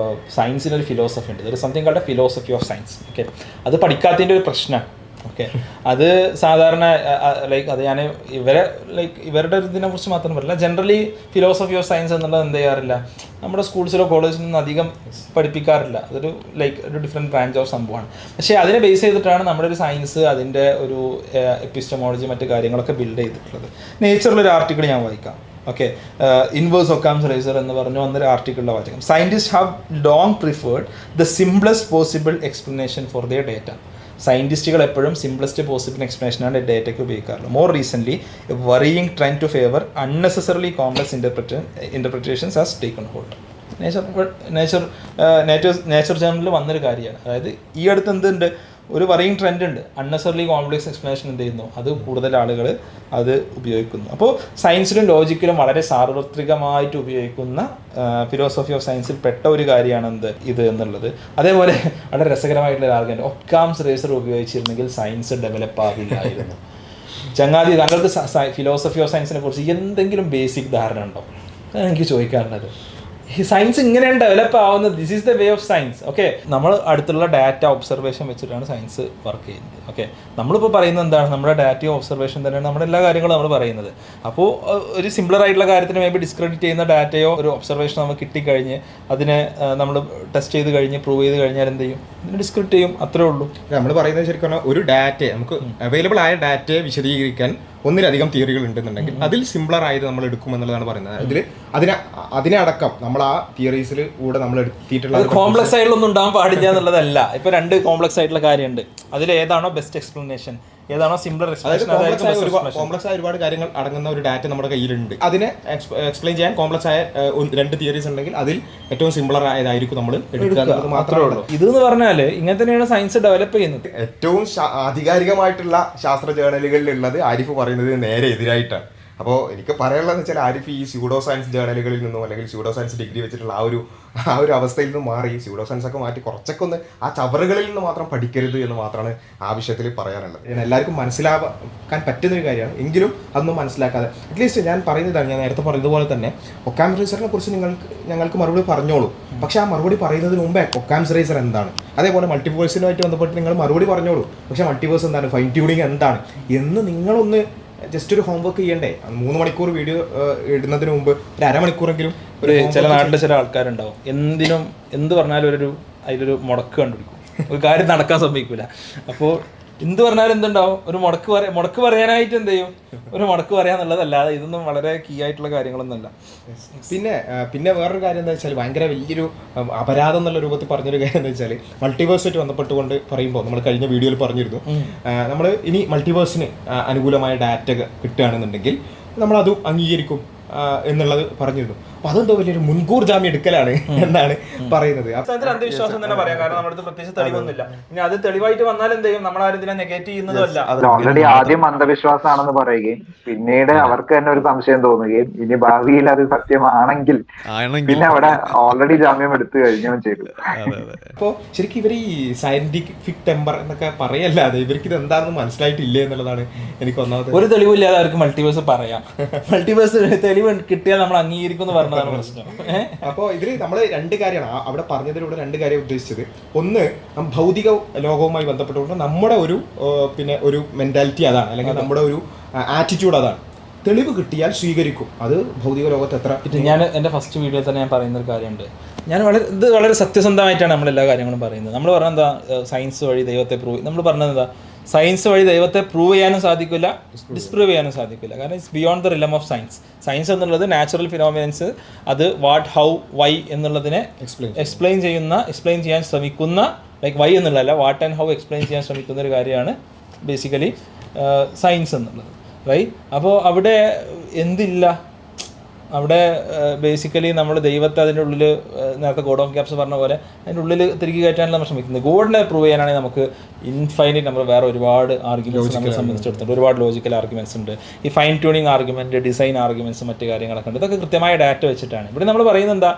സയൻസിനൊരു ഫിലോസഫി ഉണ്ട്. Something called philosophy of science. Okay, അത് പഠിക്കാത്തതിൻ്റെ ഒരു പ്രശ്നമാണ്. ഓക്കെ, അത് സാധാരണ അത് ഞാൻ ഇവരുടെ ഇതിനെ കുറിച്ച് മാത്രം പറയില്ല. ജനറലി ഫിലോസഫി ഓഫ് സയൻസ് എന്നുള്ളത് എന്ത് ചെയ്യാറില്ല, നമ്മുടെ സ്കൂൾസിലോ കോളേജിലൊന്നും അധികം പഠിപ്പിക്കാറില്ല. അതൊരു ഒരു ഡിഫറെൻറ്റ് ബ്രാഞ്ച് ഓഫ് സംഭവമാണ്. പക്ഷേ അതിനെ ബേസ് ചെയ്തിട്ടാണ് നമ്മുടെ ഒരു സയൻസ് അതിൻ്റെ ഒരു എപ്പിസ്റ്റമോളജി മറ്റു കാര്യങ്ങളൊക്കെ ബിൽഡ് ചെയ്തിട്ടുള്ളത്. നേച്ചറിലൊരു ആർട്ടിക്കിൾ ഞാൻ വായിക്കാം. ഓക്കെ, ഇൻവേഴ്സ് ഒക്കാംസ് റൈസർ എന്ന് പറഞ്ഞു വന്നൊരു ആർട്ടിക്കിളിലെ വാചകം. Scientist have long preferred the simplest possible explanation for their data. സയൻറ്റിസ്റ്റുകൾ എപ്പോഴും സിംപ്ലസ്റ്റ് പോസിബിൾ എക്സ്പ്ലനേഷനാണ് ഡേറ്റയ്ക്ക് ഉപയോഗിക്കാറുള്ളത്. More recently varying trend to favour unnecessarily complex interpretations has taken hold. Nature ജേർണലിൽ വന്നൊരു കാര്യമാണ്. അതായത് ഈ അടുത്ത് എന്തുണ്ട്, ഒരു വറിയിങ് ട്രെൻഡ് ഉണ്ട്. അൺനെസറിലി കോംപ്ലക്സ് എക്സ്പ്ലനേഷൻ എന്ത് ചെയ്യുന്നു, അത് കൂടുതൽ ആളുകൾ അത് ഉപയോഗിക്കുന്നു. അപ്പോൾ സയൻസിലും ലോജിക്കിലും വളരെ സാർവത്രികമായിട്ട് ഉപയോഗിക്കുന്ന ഫിലോസഫി ഓഫ് സയൻസിൽ പെട്ട ഒരു കാര്യമാണ് ഇത് എന്നുള്ളത്. അതേപോലെ വളരെ രസകരമായിട്ടുള്ള ഒരു ആർഗ്യുമെന്റ്, ഒക്കാംസ് റേസർ ഉപയോഗിച്ചിരുന്നെങ്കിൽ സയൻസ് ഡെവലപ്പ് ആകില്ലായിരുന്നു. ചങ്ങാതി, താങ്കൾക്ക് ഫിലോസഫി ഓഫ് സയൻസിനെ കുറിച്ച് എന്തെങ്കിലും ബേസിക് ധാരണ ഉണ്ടോ? എനിക്ക് ചോദിക്കാറുള്ളത്. സയൻസ് ഇങ്ങനെയാണ് ഡെവലപ്പ് ആവുന്നത്. This is the way of science. Okay, നമ്മൾ അടുത്തുള്ള ഡാറ്റ ഒബ്സർവേഷൻ വെച്ചിട്ടാണ് സയൻസ് വർക്ക് ചെയ്യുന്നത്. ഓക്കെ, നമ്മളിപ്പോൾ പറയുന്നത് എന്താണ്, നമ്മുടെ ഡാറ്റയും ഒബ്സർവേഷൻ തന്നെയാണ് നമ്മുടെ എല്ലാ കാര്യങ്ങളും നമ്മൾ പറയുന്നത്. അപ്പോൾ ഒരു സിംപ്ലർ ആയിട്ടുള്ള കാര്യത്തിന് മേ ബി ഡിസ്ക്രെഡിറ്റ് ചെയ്യുന്ന ഡാറ്റയോ ഒരു ഒബ്സർവേഷൻ നമുക്ക് കിട്ടിക്കഴിഞ്ഞ് അതിനെ നമ്മൾ ടെസ്റ്റ് ചെയ്ത് കഴിഞ്ഞ് പ്രൂവ് ചെയ്ത് കഴിഞ്ഞാൽ എന്ത് ചെയ്യും, അതിനെ ഡിസ്ക്രെഡിറ്റ് ചെയ്യും. അത്രേ ഉള്ളൂ. നമ്മൾ പറയുന്നത് ശരിക്കും പറഞ്ഞാൽ ഒരു ഡാറ്റയെ നമുക്ക് അവൈലബിൾ ആയ ഡാറ്റയെ വിശദീകരിക്കാൻ ഒന്നിലധികം തിയറികൾ ഉണ്ടെന്നുണ്ടെങ്കിൽ അതിൽ സിംപ്ലർ ആയത് നമ്മൾ എടുക്കുമെന്നുള്ളതാണ് പറയുന്നത്. അതിൽ അതിനടക്കം നമ്മൾ ആ തിയറീസിൽ കൂടെ നമ്മൾ എടുത്തിട്ടുള്ള കോംപ്ലക്സ് ആയിട്ടുള്ളൊന്നും ഉണ്ടാകാൻ പാടില്ല എന്നുള്ളതല്ല. ഇപ്പൊ രണ്ട് കോംപ്ലക്സ് ആയിട്ടുള്ള കാര്യമുണ്ട്. അതിൽ ഏതാണോ ബെസ്റ്റ് എക്സ്പ്ലനേഷൻ, ഏതാണോ സിംപ്ലർ എക്സ്പ്ലനേഷൻ, കോംപ്ലക്സ് ആയ ഒരുപാട് കാര്യങ്ങൾ അടങ്ങുന്ന ഒരു ഡാറ്റ നമ്മുടെ കയ്യിലുണ്ട്. അതിനെ എക്സ്പ്ലെയിൻ ചെയ്യാൻ കോംപ്ലക്സ് ആയ രണ്ട് തിയറീസ് ഉണ്ടെങ്കിൽ അതിൽ ഏറ്റവും സിംപ്ലർ ആയതായിരിക്കും നമ്മൾ എടുക്കുക. മാത്രമേ ഉള്ളൂ. ഇതെന്ന് പറഞ്ഞാൽ ഇങ്ങനെ തന്നെയാണ് സയൻസ് ഡെവലപ്പ് ചെയ്യുന്നത്. ഏറ്റവും ആധികാരികമായിട്ടുള്ള ശാസ്ത്ര ജേർണലുകളിലുള്ളത് ആരിഫ് പറയുന്നത് നേരെ എതിരായിട്ടാണ്. അപ്പോൾ എനിക്ക് പറയാനുള്ളതെന്ന് വെച്ചാൽ ആരിഫ് ഈ സ്യൂഡോ സയൻസ് ജേർണലുകളിൽ നിന്നും അല്ലെങ്കിൽ സ്യൂഡോ സയൻസ് ഡിഗ്രി വെച്ചിട്ടുള്ള ആ ഒരു അവസ്ഥയിൽ നിന്ന് മാറി സ്യൂഡോ സയൻസ് ഒക്കെ മാറ്റി കുറച്ചൊക്കെ ഒന്ന് ആ ചവറുകളിൽ നിന്ന് മാത്രം പഠിക്കരുത് എന്ന് മാത്രമാണ് ആ വിഷയത്തിൽ പറയാനുള്ളത്. ഞാൻ എല്ലാവർക്കും മനസ്സിലാക്കാൻ പറ്റുന്നൊരു കാര്യമാണ്, എങ്കിലും അതൊന്നും മനസ്സിലാക്കാതെ അറ്റ്ലീസ്റ്റ് ഞാൻ പറയുന്നതാണ്, ഞാൻ നേരത്തെ പറഞ്ഞതുപോലെ തന്നെ ഒക്കാംസ് റൈസറിനെ കുറിച്ച് ഞങ്ങൾക്ക് മറുപടി പറഞ്ഞോളൂ. പക്ഷേ ആ മറുപടി പറയുന്നതിന് മുമ്പേ ഒക്കാംസ് റൈസർ എന്താണ്, അതേപോലെ മൾട്ടിവേഴ്സിനുമായിട്ട് ബന്ധപ്പെട്ട് നിങ്ങൾ മറുപടി പറഞ്ഞോളൂ. പക്ഷേ മൾട്ടിവേഴ്സ് എന്താണ്, ഫൈൻ ട്യൂണിങ് എന്താണ് എന്ന് നിങ്ങളൊന്ന് ജസ്റ്റ് ഒരു ഹോംവർക്ക് ചെയ്യണ്ടേ? 3 മണിക്കൂർ വീഡിയോ ഇടുന്നതിന് മുമ്പ് ഒരു അരമണിക്കൂറെങ്കിലും. ചില നാട്ടിലെ ചില ആൾക്കാരുണ്ടാവും, എന്ത് പറഞ്ഞാലും അതിലൊരു മുടക്ക് കണ്ടുപിടിക്കും, ഒരു കാര്യം നടക്കാൻ സമ്മതിക്കില്ല. അപ്പോൾ എന്ത് പറഞ്ഞാലും എന്തുണ്ടാവും, ഒരു മുടക്ക് പറയാനായിട്ട് എന്ത് ചെയ്യും, ഒരു മുടക്ക് പറയാന്നുള്ളതല്ലാതെ ഇതൊന്നും വളരെ കീ ആയിട്ടുള്ള കാര്യങ്ങളൊന്നുമല്ല. പിന്നെ വേറൊരു കാര്യം എന്താ വെച്ചാൽ ഭയങ്കര വലിയൊരു അപരാധം എന്നുള്ള രൂപത്തിൽ പറഞ്ഞൊരു കാര്യം എന്താ വെച്ചാൽ മൾട്ടിവേഴ്സായിട്ട് ബന്ധപ്പെട്ടുകൊണ്ട് പറയുമ്പോൾ നമ്മൾ കഴിഞ്ഞ വീഡിയോയിൽ പറഞ്ഞിരുന്നു, നമ്മൾ ഇനി മൾട്ടിവേഴ്സിന് അനുകൂലമായ ഡാറ്റ കിട്ടുകയാണെന്നുണ്ടെങ്കിൽ നമ്മളതും അംഗീകരിക്കും എന്നുള്ളത് പറഞ്ഞിരുന്നു. അപ്പൊ അതെന്തോ വലിയൊരു മുൻകൂർ ജാമ്യം എടുക്കലാണ് എന്നാണ് പറയുന്നത്. അന്ധവിശ്വാസം തന്നെ പറയാം, കാരണം നമ്മുടെ പ്രത്യേകിച്ച് തെളിവൊന്നുമില്ല. ഇനി അത് തെളിവായിട്ട് വന്നാൽ എന്ത് ചെയ്യും, നമ്മളാരും ഇതിനെ നെഗറ്റീവ് ചെയ്യുന്നതല്ല. ഓൾറെഡി ആദ്യം അന്ധവിശ്വാസമാണെന്ന് പറയുകയും പിന്നീട് അവർക്ക് തന്നെ ഒരു സംശയം തോന്നുകയും ഇനി ഭാവിയിൽ അത് സത്യമാണെങ്കിൽ പിന്നെ അവിടെ ഓൾറെഡി ജാമ്യം എടുത്തു കഴിഞ്ഞും ചെയ്തു. അപ്പോൾ ശരിക്കും ഇവർ ഈ സയന്റിഫിക് ടെമ്പർ എന്നൊക്കെ പറയല്ലാതെ ഇവർക്ക് ഇത് എന്താണെന്ന് മനസ്സിലായിട്ടില്ല എന്നുള്ളതാണ് എനിക്ക് ഒന്നാമത്. ഒരു തെളിവില്ലാതെ അവർക്ക് മൾട്ടിവേഴ്സ് പറയാം. മൾട്ടിവേഴ്സ് തെളിവ് കിട്ടിയാൽ നമ്മൾ അംഗീകരിക്കും എന്ന് പറഞ്ഞതാണ് പ്രശ്നം. അപ്പോൾ ഇതിൽ നമ്മൾ രണ്ട് കാര്യമാണ് അവിടെ പറഞ്ഞതിലൂടെ രണ്ട് കാര്യം ഉദ്ദേശിച്ചത്. ഒന്ന്, ഭൗതിക ലോകവുമായി ബന്ധപ്പെട്ടുകൊണ്ട് നമ്മുടെ ഒരു മെന്റാലിറ്റി അതാണ്, അല്ലെങ്കിൽ നമ്മുടെ ഒരു ആറ്റിറ്റ്യൂഡ് അതാണ്. തെളിവ് കിട്ടിയാൽ സ്വീകരിക്കും, അത് ഭൗതിക ലോകത്ത് എത്ര. ഞാൻ എൻ്റെ ഫസ്റ്റ് വീഡിയോയിൽ തന്നെ ഞാൻ പറയുന്ന ഒരു കാര്യമുണ്ട്. വളരെ സത്യസന്ധമായിട്ടാണ് നമ്മൾ എല്ലാ കാര്യങ്ങളും പറയുന്നത്. നമ്മൾ പറഞ്ഞത് എന്താ, സയൻസ് വഴി ദൈവത്തെ പ്രൂവ്. നമ്മൾ പറഞ്ഞത് എന്താ, സയൻസ് വഴി ദൈവത്തെ പ്രൂവ് ചെയ്യാനും സാധിക്കില്ല, ഡിസ്പ്രൂവ് ചെയ്യാനും സാധിക്കില്ല. കാരണം it's beyond the റിലം of science. Science എന്നുള്ളത് നാച്ചുറൽ ഫിനോമിനൻസ്, അത് വാട്ട്, ഹൗ, വൈ എന്നുള്ളതിനെ എക്സ്പ്ലെയിൻ ചെയ്യാൻ ശ്രമിക്കുന്ന, ലൈക്ക് വൈ എന്നുള്ളതല്ല, വാട്ട് ആൻഡ് ഹൗ എക്സ്പ്ലെയിൻ ചെയ്യാൻ ശ്രമിക്കുന്ന ഒരു കാര്യമാണ് ബേസിക്കലി സയൻസ് എന്നുള്ളത്, റൈറ്റ്? അപ്പോൾ അവിടെ എന്തില്ല, അവിടെ ബേസിക്കലി നമ്മൾ ദൈവത്തെ അതിൻ്റെ ഉള്ളിൽ, നേരത്തെ ഗോഡ് ഓഫ് ഗ്യാപ്സ് പറഞ്ഞ പോലെ അതിൻ്റെ ഉള്ളിൽ തിരികെ കയറ്റാനാണ് നമ്മൾ ശ്രമിക്കുന്നത്. ഗോഡിനെ പ്രൂവ് ചെയ്യാനാണെങ്കിൽ നമുക്ക് ഇൻഫൈനൈറ്റ് നമ്മൾ വേറെ ഒരുപാട് ആർഗ്യുമെൻറ്റ്സ് നമ്മളെ സംബന്ധിച്ചിടത്തോളം ഒരുപാട് ലോജിക്കൽ ആർഗ്യുമെൻറ്റ്സ് ഉണ്ട്. ഈ fine tuning argument, design arguments, മറ്റു കാര്യങ്ങളൊക്കെ ഉണ്ട്. ഇതൊക്കെ കൃത്യമായ ഡാറ്റ വെച്ചിട്ടാണ്. ഇവിടെ നമ്മൾ പറയുന്നത് എന്താ,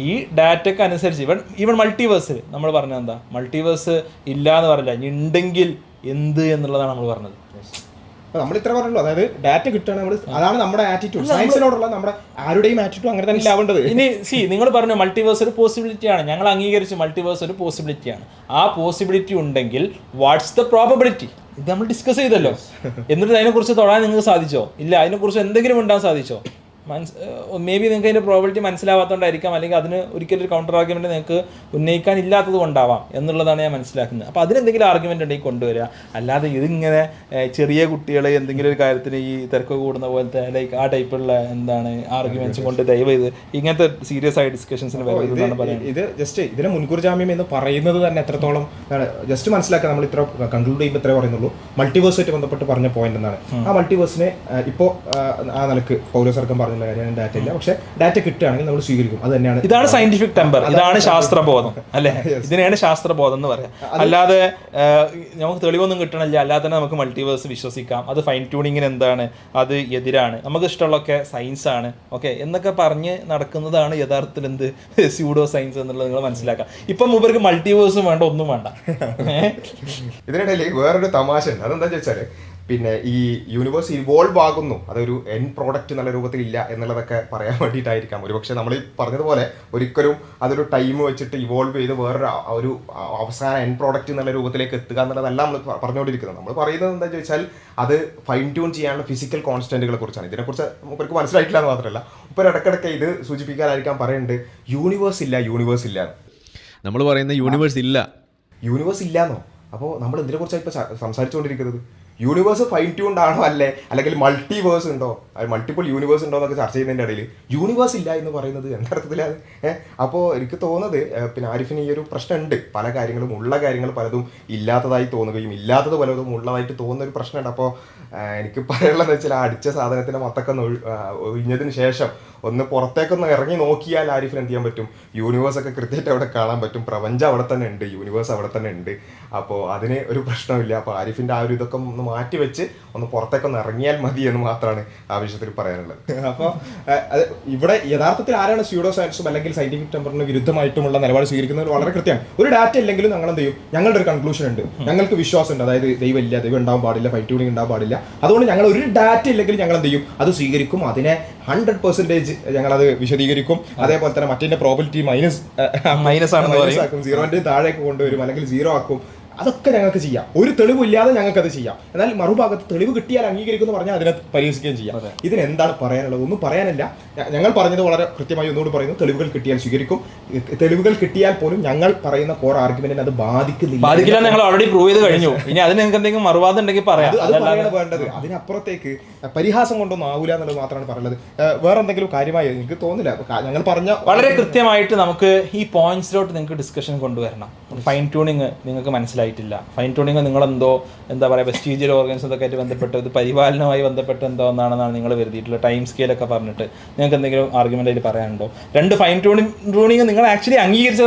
ഈ ഡാറ്റയ്ക്ക് അനുസരിച്ച് ഈവൻ മൾട്ടിവേഴ്സ് നമ്മൾ പറഞ്ഞത് എന്താ, മൾട്ടിവേഴ്സ് ഇല്ല എന്ന് പറഞ്ഞില്ല, ഇനി ഉണ്ടെങ്കിൽ എന്ത് എന്നുള്ളതാണ് നമ്മൾ പറഞ്ഞത്. നമ്മൾ ഇത്ര പറഞ്ഞല്ലോ, അതായത് ഡാറ്റ കിട്ടുകയാണ് നമ്മൾ, അതാണ് നമ്മുടെ ആറ്റിറ്റ്യൂഡ്, സയൻസിനോടുള്ള നമ്മുടെ ആരുടെയും ആറ്റിറ്റ്യൂഡ് അങ്ങനെ തന്നെ ആവേണ്ടത്. ഇനി നിങ്ങൾ പറഞ്ഞു മൾട്ടിവേഴ്സ് ഒരു പോസിബിലിറ്റിയാണ്, ഞങ്ങൾ അംഗീകരിച്ച് മൾട്ടിവേഴ്സ് ഒരു പോസിബിലിറ്റിയാണ്. ആ പോസിബിലിറ്റി ഉണ്ടെങ്കിൽ വാട്ട്സ് ദ പ്രോബബിലിറ്റി, ഇത് നമ്മൾ ഡിസ്കസ് ചെയ്തല്ലോ. എന്നിട്ട് അതിനെക്കുറിച്ച് തൊടാൻ നിങ്ങൾക്ക് സാധിച്ചോ? ഇല്ല. അതിനെക്കുറിച്ച് എന്തെങ്കിലും ഉണ്ടാകാൻ സാധിച്ചോ? മേ ബി നിങ്ങൾക്ക് അതിൻ്റെ പ്രോബിലിറ്റി മനസ്സിലാവാത്തതുകൊണ്ടായിരിക്കാം, അല്ലെങ്കിൽ അതിന് ഒരിക്കലും ഒരു കൗണ്ടർ ആർഗ്യുമെൻറ്റ് നിങ്ങൾക്ക് ഉന്നയിക്കാൻ ഇല്ലാത്തത് കൊണ്ടാവാം എന്നുള്ളതാണ് ഞാൻ മനസ്സിലാക്കുന്നത്. അപ്പോൾ അതിനെന്തെങ്കിലും ആർഗ്യുമെൻ്റ് ഉണ്ടെങ്കിൽ കൊണ്ടുവരിക. അല്ലാതെ ഇതിങ്ങനെ ചെറിയ കുട്ടികൾ എന്തെങ്കിലും ഒരു കാര്യത്തിന് ഈ തിരക്ക് കൂടുന്ന പോലത്തെ ലൈക്ക് ആ ടൈപ്പുള്ള എന്താണ് ആർഗ്യുമെൻറ്റ്സ് കൊണ്ട് ദയവ് ചെയ്ത് ഇങ്ങനത്തെ സീരിയസ് ആയ ഡിസ്കഷൻസിന് വരുന്നതാണ് പറയുന്നത്. ഇത് ജസ്റ്റ് ഇതിനെ മുൻകൂർ ജാമ്യം എന്ന് പറയുന്നത് തന്നെ എത്രത്തോളം ജസ്റ്റ് മനസ്സിലാക്കുക. നമ്മൾ ഇത്ര കൺക്ലൂഡ് ചെയ്യുമ്പോൾ ഇത്രേ പറയുന്നുള്ളൂ. മൾട്ടിവേഴ്സുമായിട്ട് ബന്ധപ്പെട്ട് പറഞ്ഞ പോയിന്റ് എന്താണ്, ആ മൾട്ടിവേഴ്സിനെ ഇപ്പോൾ ആ നിലക്ക് പൗലോസർക്കം പറഞ്ഞ കാര്യമാണ്, ഡാറ്റ ഇല്ല, പക്ഷെ ഡാറ്റ കിട്ടുകയാണെങ്കിൽ നമ്മൾ സ്വീകരിക്കും. അത് തന്നെയാണ്, ഇതാണ് സയന്റിഫിക് ടെമ്പർ, ഇതാണ് ശാസ്ത്രബോധം, അല്ലെ? ഇതിനെയാണ് ശാസ്ത്രബോധം എന്ന് പറയാം. അല്ലാതെ നമുക്ക് തെളിവൊന്നും കിട്ടണില്ല, അല്ലാതെ തന്നെ നമുക്ക് മൾട്ടിവേഴ്സ് വിശ്വസിക്കാം, അത് ഫൈൻ ട്യൂണിങ്ങിന് എന്താണ്, അത് എതിരാണ്, നമുക്ക് ഇഷ്ടമുള്ളതൊക്കെ സയൻസ് ആണ്, ഓക്കെ എന്നൊക്കെ പറഞ്ഞ് നടക്കുന്നതാണ് യഥാർത്ഥത്തിൽ എന്ത് സ്യൂഡോ സയൻസ് എന്നുള്ളത് നിങ്ങൾ മനസ്സിലാക്കാം. ഇപ്പം മൂപ്പർക്ക് മൾട്ടിവേഴ്സും വേണ്ട, ഒന്നും വേണ്ട. ഇതിനിടയിൽ വേറൊരു തമാശ ഉണ്ട്. അതെന്താ ചോദിച്ചാൽ, പിന്നെ ഈ യൂണിവേഴ്സ് ഇവോൾവ് ആകുന്നു, അതൊരു എൻ പ്രോഡക്റ്റ് എന്നുള്ള രൂപത്തിൽ ഇല്ല എന്നുള്ളതൊക്കെ പറയാൻ വേണ്ടിയിട്ടായിരിക്കാം. ഒരുപക്ഷെ നമ്മൾ ഈ പറഞ്ഞതുപോലെ ഒരിക്കലും അതൊരു ടൈം വെച്ചിട്ട് ഇവോൾവ് ചെയ്ത് ഒരു അവസാന എൻ പ്രോഡക്റ്റ് എന്നുള്ള രൂപത്തിലേക്ക് എത്തുക എന്നുള്ളതല്ല നമ്മൾ പറഞ്ഞുകൊണ്ടിരിക്കുന്നത്. നമ്മൾ പറയുന്നത് എന്താ ചോദിച്ചാൽ, അത് ഫൈൻ ട്യൂൺ ചെയ്യാനുള്ള ഫിസിക്കൽ കോൺസ്റ്റന്റുകളെ കുറിച്ചാണ്. ഇതിനെക്കുറിച്ച് മൂപ്പർക്ക് മനസ്സിലായിട്ടില്ല എന്ന് മാത്രമല്ല, ഇപ്പോൾ ഇടയ്ക്കിടയ്ക്ക് ഇത് സൂചിപ്പിക്കാനായിരിക്കാം പറയുന്നുണ്ട് യൂണിവേഴ്സ് ഇല്ല. നമ്മൾ പറയുന്ന യൂണിവേഴ്സ് ഇല്ലാന്നോ? അപ്പോൾ നമ്മൾ ഇതിനെക്കുറിച്ചാണ് ഇപ്പോൾ സംസാരിച്ചുകൊണ്ടിരിക്കുന്നത്. യൂണിവേഴ്സ് ഫൈൻ ട്യൂൺഡ് ആണോ അല്ലേ, അല്ലെങ്കിൽ മൾട്ടിവേഴ്സ് ഉണ്ടോ, മൾട്ടിപ്പിൾ യൂണിവേഴ്സ് ഉണ്ടോ എന്നൊക്കെ ചർച്ച ചെയ്യുന്നതിൻ്റെ ഇടയിൽ യൂണിവേഴ്സ് ഇല്ല എന്ന് പറയുന്നത് എന്തർത്ഥത്തിലാണ്? അപ്പോൾ എനിക്ക് തോന്നുന്നത് പിന്നെ ആരിഫിന് ഈ ഒരു പ്രശ്നമുണ്ട്. പല കാര്യങ്ങളും ഉള്ള കാര്യങ്ങൾ പലതും ഇല്ലാത്തതായി തോന്നുകയും ഇല്ലാത്തത് പലതും ഉള്ളതായിട്ട് തോന്നുന്ന ഒരു പ്രശ്നമുണ്ട്. അപ്പോൾ എനിക്ക് പറയാനുള്ളതെന്ന് വെച്ചാൽ, ആ അടിച്ച സാധനത്തിൻ്റെ മൊത്തമൊക്കെ ഒഴിഞ്ഞതിന് ശേഷം ഒന്ന് പുറത്തേക്കൊന്ന് ഇറങ്ങി നോക്കിയാൽ ആരിഫിന് എന്ത് ചെയ്യാൻ പറ്റും, യൂണിവേഴ്സൊക്കെ കൃത്യമായിട്ട് അവിടെ കാണാൻ പറ്റും. പ്രപഞ്ചം അവിടെ തന്നെ ഉണ്ട്, യൂണിവേഴ്സ് അവിടെ തന്നെ ഉണ്ട്. അപ്പോൾ അതിന് ഒരു പ്രശ്നമില്ല. അപ്പോൾ ആരിഫിൻ്റെ ആ ഒരു ഇതൊക്കെ ഒന്ന് മാറ്റി വെച്ച് ഒന്ന് പുറത്തേക്കൊന്ന് ഇറങ്ങിയാൽ മതി എന്ന് മാത്രമാണ് ആവശ്യത്തിൽ പറയാനുള്ളത്. അപ്പോൾ ഇവിടെ യഥാർത്ഥത്തിൽ ആരാണ് സ്യൂഡോ സയൻസും അല്ലെങ്കിൽ സയന്റിഫിക് ടെമ്പറിന് വിരുദ്ധമായിട്ടുമുള്ള നിലപാട് സ്വീകരിക്കുന്നത് വളരെ കൃത്യമാണ്. ഒരു ഡാറ്റ ഇല്ലെങ്കിലും ഞങ്ങൾ എന്ത് ചെയ്യും, ഞങ്ങളുടെ ഒരു കൺക്ലൂഷൻ ഉണ്ട്, ഞങ്ങൾക്ക് വിശ്വാസമുണ്ട്, അതായത് ദൈവം ഉണ്ടാവാൻ പാടില്ല, ഫൈൻ ട്യൂണിങ് ഉണ്ടാവാൻ പാടില്ല. അതുകൊണ്ട് ഞങ്ങൾ ഒരു ഡാറ്റ ഇല്ലെങ്കിലും ഞങ്ങൾ എന്ത് ചെയ്യും, അത് സ്വീകരിക്കും. അതിനെ 100% ഞങ്ങളത് വിശദീകരിക്കും. അതേപോലെ തന്നെ മറ്റേ പ്രോബിലിറ്റി മൈനസ് ആക്കും, 0ന്റെ താഴേക്ക് കൊണ്ടുവരും, അല്ലെങ്കിൽ 0 ആക്കും. അതൊക്കെ ഞങ്ങൾക്ക് ചെയ്യാം. ഒരു തെളിവില്ലാതെ ഞങ്ങൾക്കത് ചെയ്യാം. എന്നാൽ മറുഭാഗത്ത് തെളിവ് കിട്ടിയാൽ അംഗീകരിക്കുമെന്ന് പറഞ്ഞാൽ അതിനെ പരിഹസിക്കുകയും ചെയ്യാം. ഇതിനെന്താണ് പറയാനുള്ളത്? ഒന്നും പറയാനില്ല. ഞങ്ങൾ പറഞ്ഞത് വളരെ കൃത്യമായി ഒന്നുകൂടി പറയുന്നു, തെളിവുകൾ കിട്ടിയാൽ സ്വീകരിക്കും. തെളിവുകൾ കിട്ടിയാൽ പോലും ഞങ്ങൾ പറയുന്ന കോർ ആർഗ്യുമെന്റിനെ അത് ബാധിക്കില്ല. ഞങ്ങൾ ഓൾറെഡി പ്രൂവ് ചെയ്ത് കഴിഞ്ഞു. ഇനി അതിന് നിങ്ങൾക്ക് എന്തെങ്കിലും മറുവാദം ഉണ്ടെങ്കിൽ പറയാം. അത് പറയാണ് വേണ്ടത്. അതിനപ്പുറത്തേക്ക് പരിഹാസം കൊണ്ടൊന്നും ആവൂല എന്നുള്ളത് മാത്രമാണ് പറയുന്നത്. വേറെ എന്തെങ്കിലും കാര്യമായി എനിക്ക് തോന്നില്ല. ഞങ്ങൾ പറഞ്ഞ വളരെ കൃത്യമായിട്ട് നമുക്ക് ഈ പോയിന്റ്സിലോട്ട് നിങ്ങൾക്ക് ഡിസ്കഷൻ കൊണ്ടുവരണം. ഫൈൻ ട്യൂണിങ് നിങ്ങൾക്ക് മനസ്സിലായിട്ടില്ല. ഫൈൻ ട്യൂണിങ് നിങ്ങളെന്തോ എന്താ പറയുക, വെസ്റ്റീജിയൽ ഓർഗൻസൊക്കെ ആയിട്ട് ബന്ധപ്പെട്ട് ഇത് പരിപാലനവുമായി ബന്ധപ്പെട്ട് എന്തോ എന്നാണെന്നാണ് നിങ്ങൾ വരുത്തിയിട്ടുള്ളത്. ടൈം സ്കെയിലൊക്കെ പറഞ്ഞിട്ട് നിങ്ങൾക്ക് എന്തെങ്കിലും ആർഗ്യുമെന്റ് ആയിട്ട് പറയാനുണ്ടോ? 2 ഫൈൻ ട്യൂണിങ് നിങ്ങൾ ആക്ച്വലി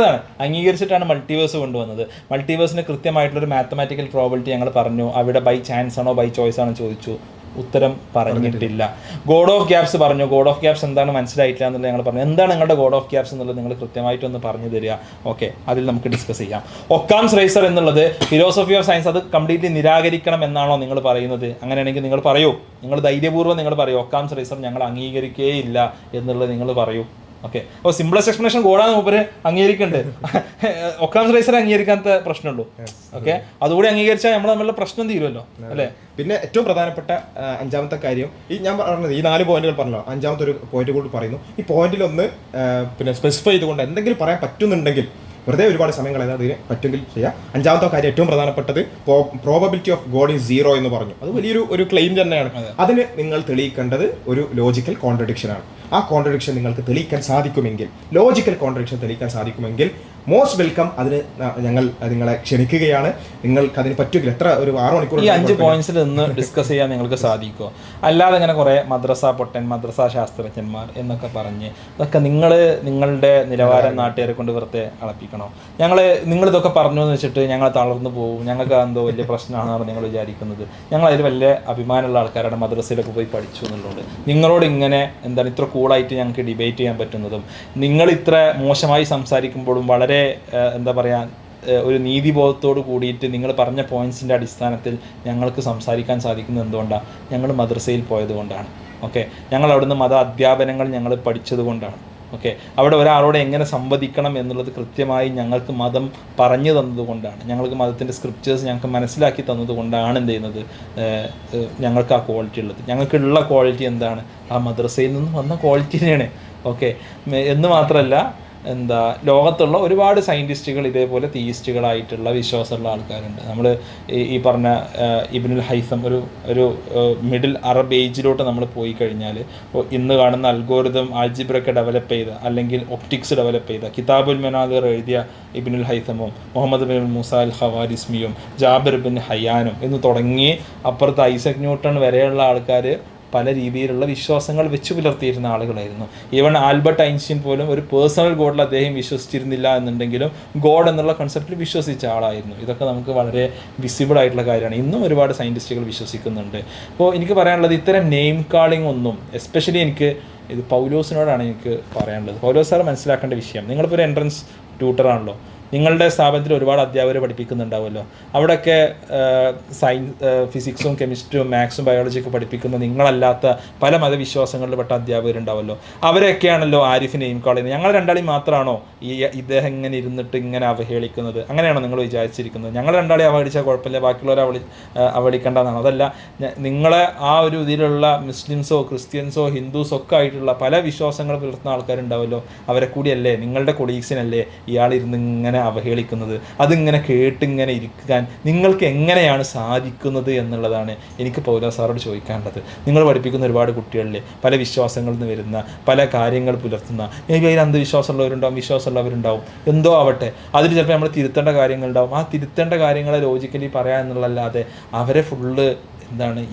അംഗീകരിച്ചിട്ടാണ് മൾട്ടിവേഴ്സ് കൊണ്ടുവന്നത്. മൾട്ടിവേഴ്സിന് കൃത്യമായിട്ടുള്ളൊരു മാത്തമാറ്റിക്കൽ പ്രോബിലിറ്റി ഞങ്ങൾ പറഞ്ഞു. അവിടെ ബൈ ചാൻസ് ആണോ ബൈ ചോയ്സ് ആണോ ചോദിച്ചു, ഉത്തരം പറഞ്ഞിട്ടില്ല. ഗോഡ് ഓഫ് ഗ്യാപ്സ് പറഞ്ഞു. ഗോഡ് ഓഫ് ഗ്യാപ്സ് എന്താണ് മനസ്സിലായിട്ടില്ല എന്നുള്ളത് ഞങ്ങൾ പറഞ്ഞു. എന്താണ് നിങ്ങളുടെ ഗോഡ് ഓഫ് ഗ്യാപ്സ് എന്നുള്ളത് നിങ്ങൾ കൃത്യമായിട്ടൊന്ന് പറഞ്ഞു തരിക. ഓക്കെ, അതിൽ നമുക്ക് ഡിസ്കസ് ചെയ്യാം. ഒക്കാംസ് റൈസർ എന്നുള്ളത് ഫിലോസഫി ഓഫ് സയൻസ്, അത് കംപ്ലീറ്റ്ലി നിരാകരിക്കണം എന്നാണോ നിങ്ങൾ പറയുന്നത്? അങ്ങനെയാണെങ്കിൽ നിങ്ങൾ പറയൂ, നിങ്ങൾ ധൈര്യപൂർവ്വം നിങ്ങൾ പറയൂ, ഒക്കാംസ് റൈസർ ഞങ്ങൾ അംഗീകരിക്കുകയില്ല എന്നുള്ളത് നിങ്ങൾ പറയൂ. ഓക്കെ, അപ്പോൾ സിംപ്ലസ്റ്റ് എക്സ്പ്ലനേഷൻ ഗോഡാന്ന് മൂപ്പര് അംഗീകരിക്കുന്നുണ്ട്. ഒക്കാംസ് റൈസർ അംഗീകരിക്കാത്ത പ്രശ്നമുള്ളൂ. ഓക്കെ, അതുകൂടി അംഗീകരിച്ചാൽ നമ്മൾ തമ്മിലുള്ള പ്രശ്നം തീരുമല്ലോ, അല്ലേ? പിന്നെ ഏറ്റവും പ്രധാനപ്പെട്ട 5ാമത്തെ കാര്യം, ഈ ഞാൻ പറഞ്ഞത് ഈ 4 പോയിന്റുകൾ പറഞ്ഞല്ലോ, 5ാമത്തെ ഒരു പോയിന്റ് കൂടി പറയുന്നു. ഈ പോയിന്റിലൊന്ന് പിന്നെ സ്പെസിഫൈ ചെയ്തുകൊണ്ട് എന്തെങ്കിലും പറയാൻ പറ്റുന്നുണ്ടെങ്കിൽ വെറുതെ ഒരുപാട് സമയം കളയാതെ അതിന് പറ്റുമെങ്കിൽ ചെയ്യാം. അഞ്ചാമത്തെ കാര്യം ഏറ്റവും പ്രധാനപ്പെട്ടത് പ്രോബബിലിറ്റി ഓഫ് ഗോഡ് ഈസ് 0 എന്ന് പറഞ്ഞു. അത് വലിയൊരു ക്ലെയിം തന്നെയാണ്. അതിന് നിങ്ങൾ തെളിയിക്കേണ്ടത് ഒരു ലോജിക്കൽ കോൺട്രഡിക്ഷൻ ആണ്. ആ കോൺട്രഡിക്ഷൻ നിങ്ങൾക്ക് തെളിയിക്കാൻ സാധിക്കുമെങ്കിൽ, ലോജിക്കൽ കോൺട്രഡിക്ഷൻ തെളിയിക്കാൻ സാധിക്കുമെങ്കിൽ മോസ്റ്റ് വെൽക്കം. അതിന് ഞങ്ങൾ നിങ്ങളെ ക്ഷണിക്കുകയാണ്. നിങ്ങൾക്ക് അതിന് പറ്റുമെങ്കിൽ എത്ര ഒരു 6 മണിക്കൂർ ഈ 5 പോയിന്റ്സിൽ നിന്ന് ഡിസ്കസ് ചെയ്യാൻ നിങ്ങൾക്ക് സാധിക്കുമോ? അല്ലാതെ ഇങ്ങനെ കുറേ മദ്രസ പൊട്ടൻ, മദ്രസ ശാസ്ത്രജ്ഞന്മാർ എന്നൊക്കെ പറഞ്ഞ് ഇതൊക്കെ നിങ്ങളുടെ നിലവാരം നാട്ടുകാരെ കൊണ്ട് വെറുതെ അളപ്പിക്കണോ? നിങ്ങളിതൊക്കെ പറഞ്ഞു എന്ന് വെച്ചിട്ട് ഞങ്ങൾ തളർന്നു പോകും, ഞങ്ങൾക്ക് എന്തോ വലിയ പ്രശ്നമാണെന്നാണ് നിങ്ങൾ വിചാരിക്കുന്നത്. ഞങ്ങൾ അതിൽ വലിയ അഭിമാനമുള്ള ആൾക്കാരുടെ മദ്രസയിലൊക്കെ പോയി പഠിച്ചു എന്നുള്ളത്. നിങ്ങളോട് ഇങ്ങനെ എന്താണ് ഇത്ര കൂളായിട്ട് ഞങ്ങൾക്ക് ഡിബേറ്റ് ചെയ്യാൻ പറ്റുന്നതും, നിങ്ങൾ ഇത്ര മോശമായി സംസാരിക്കുമ്പോഴും വളരെ എന്താ പറയുക ഒരു നീതിബോധത്തോട് കൂടിയിട്ട് നിങ്ങൾ പറഞ്ഞ പോയിന്റ്സിൻ്റെ അടിസ്ഥാനത്തിൽ ഞങ്ങൾക്ക് സംസാരിക്കാൻ സാധിക്കുന്നത് എന്തുകൊണ്ടാണ്? ഞങ്ങൾ മദ്രസയിൽ പോയത് കൊണ്ടാണ്. ഓക്കെ, ഞങ്ങൾ അവിടുന്ന് മത അധ്യാപനങ്ങൾ ഞങ്ങൾ പഠിച്ചത് കൊണ്ടാണ്. ഓക്കെ, അവിടെ ഒരാളോട് എങ്ങനെ സംവദിക്കണം എന്നുള്ളത് കൃത്യമായി ഞങ്ങൾക്ക് മതം പറഞ്ഞു തന്നതുകൊണ്ടാണ്. ഞങ്ങൾക്ക് മതത്തിൻ്റെ സ്ക്രിപ്റ്റേഴ്സ് ഞങ്ങൾക്ക് മനസ്സിലാക്കി തന്നതുകൊണ്ടാണ് എന്ത് ചെയ്യുന്നത്, ഞങ്ങൾക്ക് ആ ക്വാളിറ്റി ഉള്ളത്. ഞങ്ങൾക്കുള്ള ക്വാളിറ്റി എന്താണ്? ആ മദ്രസയിൽ നിന്ന് വന്ന ക്വാളിറ്റി തന്നെയാണ്. ഓക്കെ, എന്ന് മാത്രമല്ല ലോകത്തുള്ള ഒരുപാട് സയൻറ്റിസ്റ്റുകൾ ഇതേപോലെ തീയിസ്റ്റുകളായിട്ടുള്ള വിശ്വാസമുള്ള ആൾക്കാരുണ്ട്. നമ്മൾ ഈ പറഞ്ഞ ഇബ്നുൽ ഹൈസം ഒരു മിഡിൽ അറബ് ഏജിലോട്ട് നമ്മൾ പോയി കഴിഞ്ഞാൽ ഇന്ന് കാണുന്ന അൽഗോരിതം ആൽജിബ്രയൊക്കെ ഡെവലപ്പ് ചെയ്ത, അല്ലെങ്കിൽ ഒപ്റ്റിക്സ് ഡെവലപ്പ് ചെയ്ത, കിതാബുൽ മനാദിർ എഴുതിയ ഇബ്നുൽ ഹൈസമും മുഹമ്മദ് ബിൻ മൂസ അൽ ഖവാരിസ്മിയും ജാബിർ ബിൻ ഹയ്യാനും എന്ന് തുടങ്ങി അപ്പുറത്ത് ഐസക് ന്യൂട്ടൺ വരെയുള്ള ആൾക്കാർ പല രീതിയിലുള്ള വിശ്വാസങ്ങൾ വെച്ച് പുലർത്തിയിരുന്ന ആളുകളായിരുന്നു. ഈവൻ ആൽബർട്ട് ഐൻസ്റ്റീൻ പോലും ഒരു പേഴ്സണൽ ഗോഡിൽ അദ്ദേഹം വിശ്വസിച്ചിരുന്നില്ല എന്നുണ്ടെങ്കിലും ഗോഡ് എന്നുള്ള കൺസെപ്റ്റിൽ വിശ്വസിച്ച ആളായിരുന്നു. ഇതൊക്കെ നമുക്ക് വളരെ വിസിബിൾ ആയിട്ടുള്ള കാര്യമാണ്. ഇന്നും ഒരുപാട് സയൻറ്റിസ്റ്റുകൾ വിശ്വസിക്കുന്നുണ്ട്. അപ്പോൾ എനിക്ക് പറയാനുള്ളത് ഇത്തരം നെയിം കാളിംഗ് ഒന്നും, എസ്പെഷ്യലി എനിക്ക് ഇത് പൗലോസിനോടാണ് എനിക്ക് പറയാനുള്ളത്. പൗലോസ് സാർ മനസ്സിലാക്കേണ്ട വിഷയം, നിങ്ങളിപ്പോൾ ഒരു എൻട്രൻസ് ട്യൂട്ടറാണല്ലോ, നിങ്ങളുടെ സ്ഥാപനത്തിൽ ഒരുപാട് അധ്യാപകർ പഠിപ്പിക്കുന്നുണ്ടാവുമല്ലോ. അവിടെയൊക്കെ ഫിസിക്സും കെമിസ്ട്രിയും മാത്സും ബയോളജിയൊക്കെ പഠിപ്പിക്കുന്ന നിങ്ങളല്ലാത്ത പല മതവിശ്വാസങ്ങളിൽപ്പെട്ട അധ്യാപകരുണ്ടാവുമല്ലോ. അവരെയൊക്കെയാണല്ലോ ആരിഫ് നെയിം കോൾ ചെയ്യുന്നത്. ഞങ്ങൾ രണ്ടാളെയും മാത്രമാണോ ഇദ്ദേഹം ഇങ്ങനെ ഇരുന്നിട്ട് ഇങ്ങനെ അവഹേളിക്കുന്നത്? അങ്ങനെയാണോ നിങ്ങൾ വിചാരിച്ചിരിക്കുന്നത്? ഞങ്ങൾ രണ്ടാളെയും അവഹേളിച്ചാൽ കുഴപ്പമില്ല, ബാക്കിയുള്ളവരെ അവഹേളിക്കേണ്ടതെന്നാണ്. അതല്ല, നിങ്ങളെ ആ ഒരു ഇതിലുള്ള മുസ്ലിംസോ ക്രിസ്ത്യൻസോ ഹിന്ദുസോ ഒക്കെ ആയിട്ടുള്ള പല വിശ്വാസങ്ങൾ പുലർത്തുന്ന ആൾക്കാരുണ്ടാവുമല്ലോ. അവരെ കൂടിയല്ലേ, നിങ്ങളുടെ കൊളീഗ്സിനല്ലേ ഇയാളിരുന്ന് ഇങ്ങനെ അവഹേളിക്കുന്നത്? അതിങ്ങനെ കേട്ടിങ്ങനെ ഇരിക്കാൻ നിങ്ങൾക്ക് എങ്ങനെയാണ് സാധിക്കുന്നത് എന്നുള്ളതാണ് എനിക്ക് പൗലോസ് സാറോട് ചോദിക്കാനുള്ളത്. നിങ്ങൾ പഠിപ്പിക്കുന്ന ഒരുപാട് കുട്ടികളിലെ പല വിശ്വാസങ്ങളിൽ നിന്ന് വരുന്ന പല കാര്യങ്ങൾ പുലർത്തുന്ന, മേ ബി അതിൽ അന്ധവിശ്വാസമുള്ളവരുണ്ടാവും, വിശ്വാസമുള്ളവരുണ്ടാവും, എന്തോ ആവട്ടെ, അതിൽ ചിലപ്പോൾ നമ്മൾ തിരുത്തേണ്ട കാര്യങ്ങളുണ്ടാവും. ആ തിരുത്തേണ്ട കാര്യങ്ങളെ ലോജിക്കലി പറയാൻ എന്നുള്ളതല്ലാതെ അവരെ ഫുള്ള്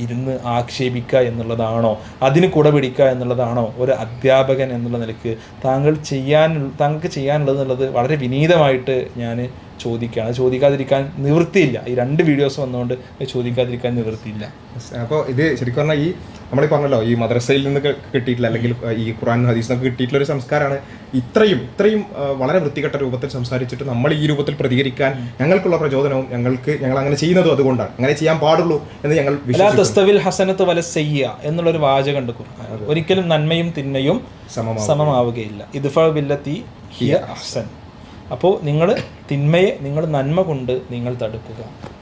ഇരുന്ന് ആക്ഷേപിക്കുക എന്നുള്ളതാണോ, അതിന് കുട പിടിക്കുക എന്നുള്ളതാണോ ഒരു അധ്യാപകൻ എന്നുള്ള നിലയ്ക്ക് താങ്കൾക്ക് ചെയ്യാനുള്ളത് എന്നുള്ളത് വളരെ വിനീതമായിട്ട് ഞാൻ ചോദിക്കുകയാണ്. ചോദിക്കാതിരിക്കാൻ നിവൃത്തിയില്ല. ഈ 2 വീഡിയോസ് വന്നുകൊണ്ട് ചോദിക്കാതിരിക്കാൻ നിവൃത്തിയില്ല. അപ്പോൾ ഇത് ശരിക്കും പറഞ്ഞാൽ ഈ നമ്മളീ പറഞ്ഞല്ലോ, ഈ മദ്രസയിൽ നിന്ന് കിട്ടിയിട്ടില്ല, അല്ലെങ്കിൽ ഈ ഖുർആൻ ഹദീസ് നിന്നൊക്കെ കിട്ടിയിട്ടുള്ള ഒരു സംസ്കാരമാണ് ഇത്രയും വളരെ വൃത്തികെട്ട രൂപത്തിൽ സംസാരിച്ചിട്ട് നമ്മൾ ഈ രൂപത്തിൽ പ്രതികരിക്കാൻ ഞങ്ങൾക്കുള്ള പ്രചോദനവും ഞങ്ങൾ അങ്ങനെ ചെയ്യുന്നതും അതുകൊണ്ടാണ്. അങ്ങനെ ചെയ്യാൻ പാടുള്ളൂ എന്ന് ഞങ്ങൾ ഹസനത്ത് വല സയ്യ എന്നുള്ളൊരു വാചകം ഉണ്ട് ഖുർആൻ. ഒരിക്കലും നന്മയും തിന്മയും സമമാവുകയില്ല. ഇദ്ഫഅ ബില്ലത്തി ഹിയ അഹ്സൻ. അപ്പോൾ നിങ്ങൾ തിന്മയെ നന്മ കൊണ്ട് നിങ്ങൾ തടുക്കുക.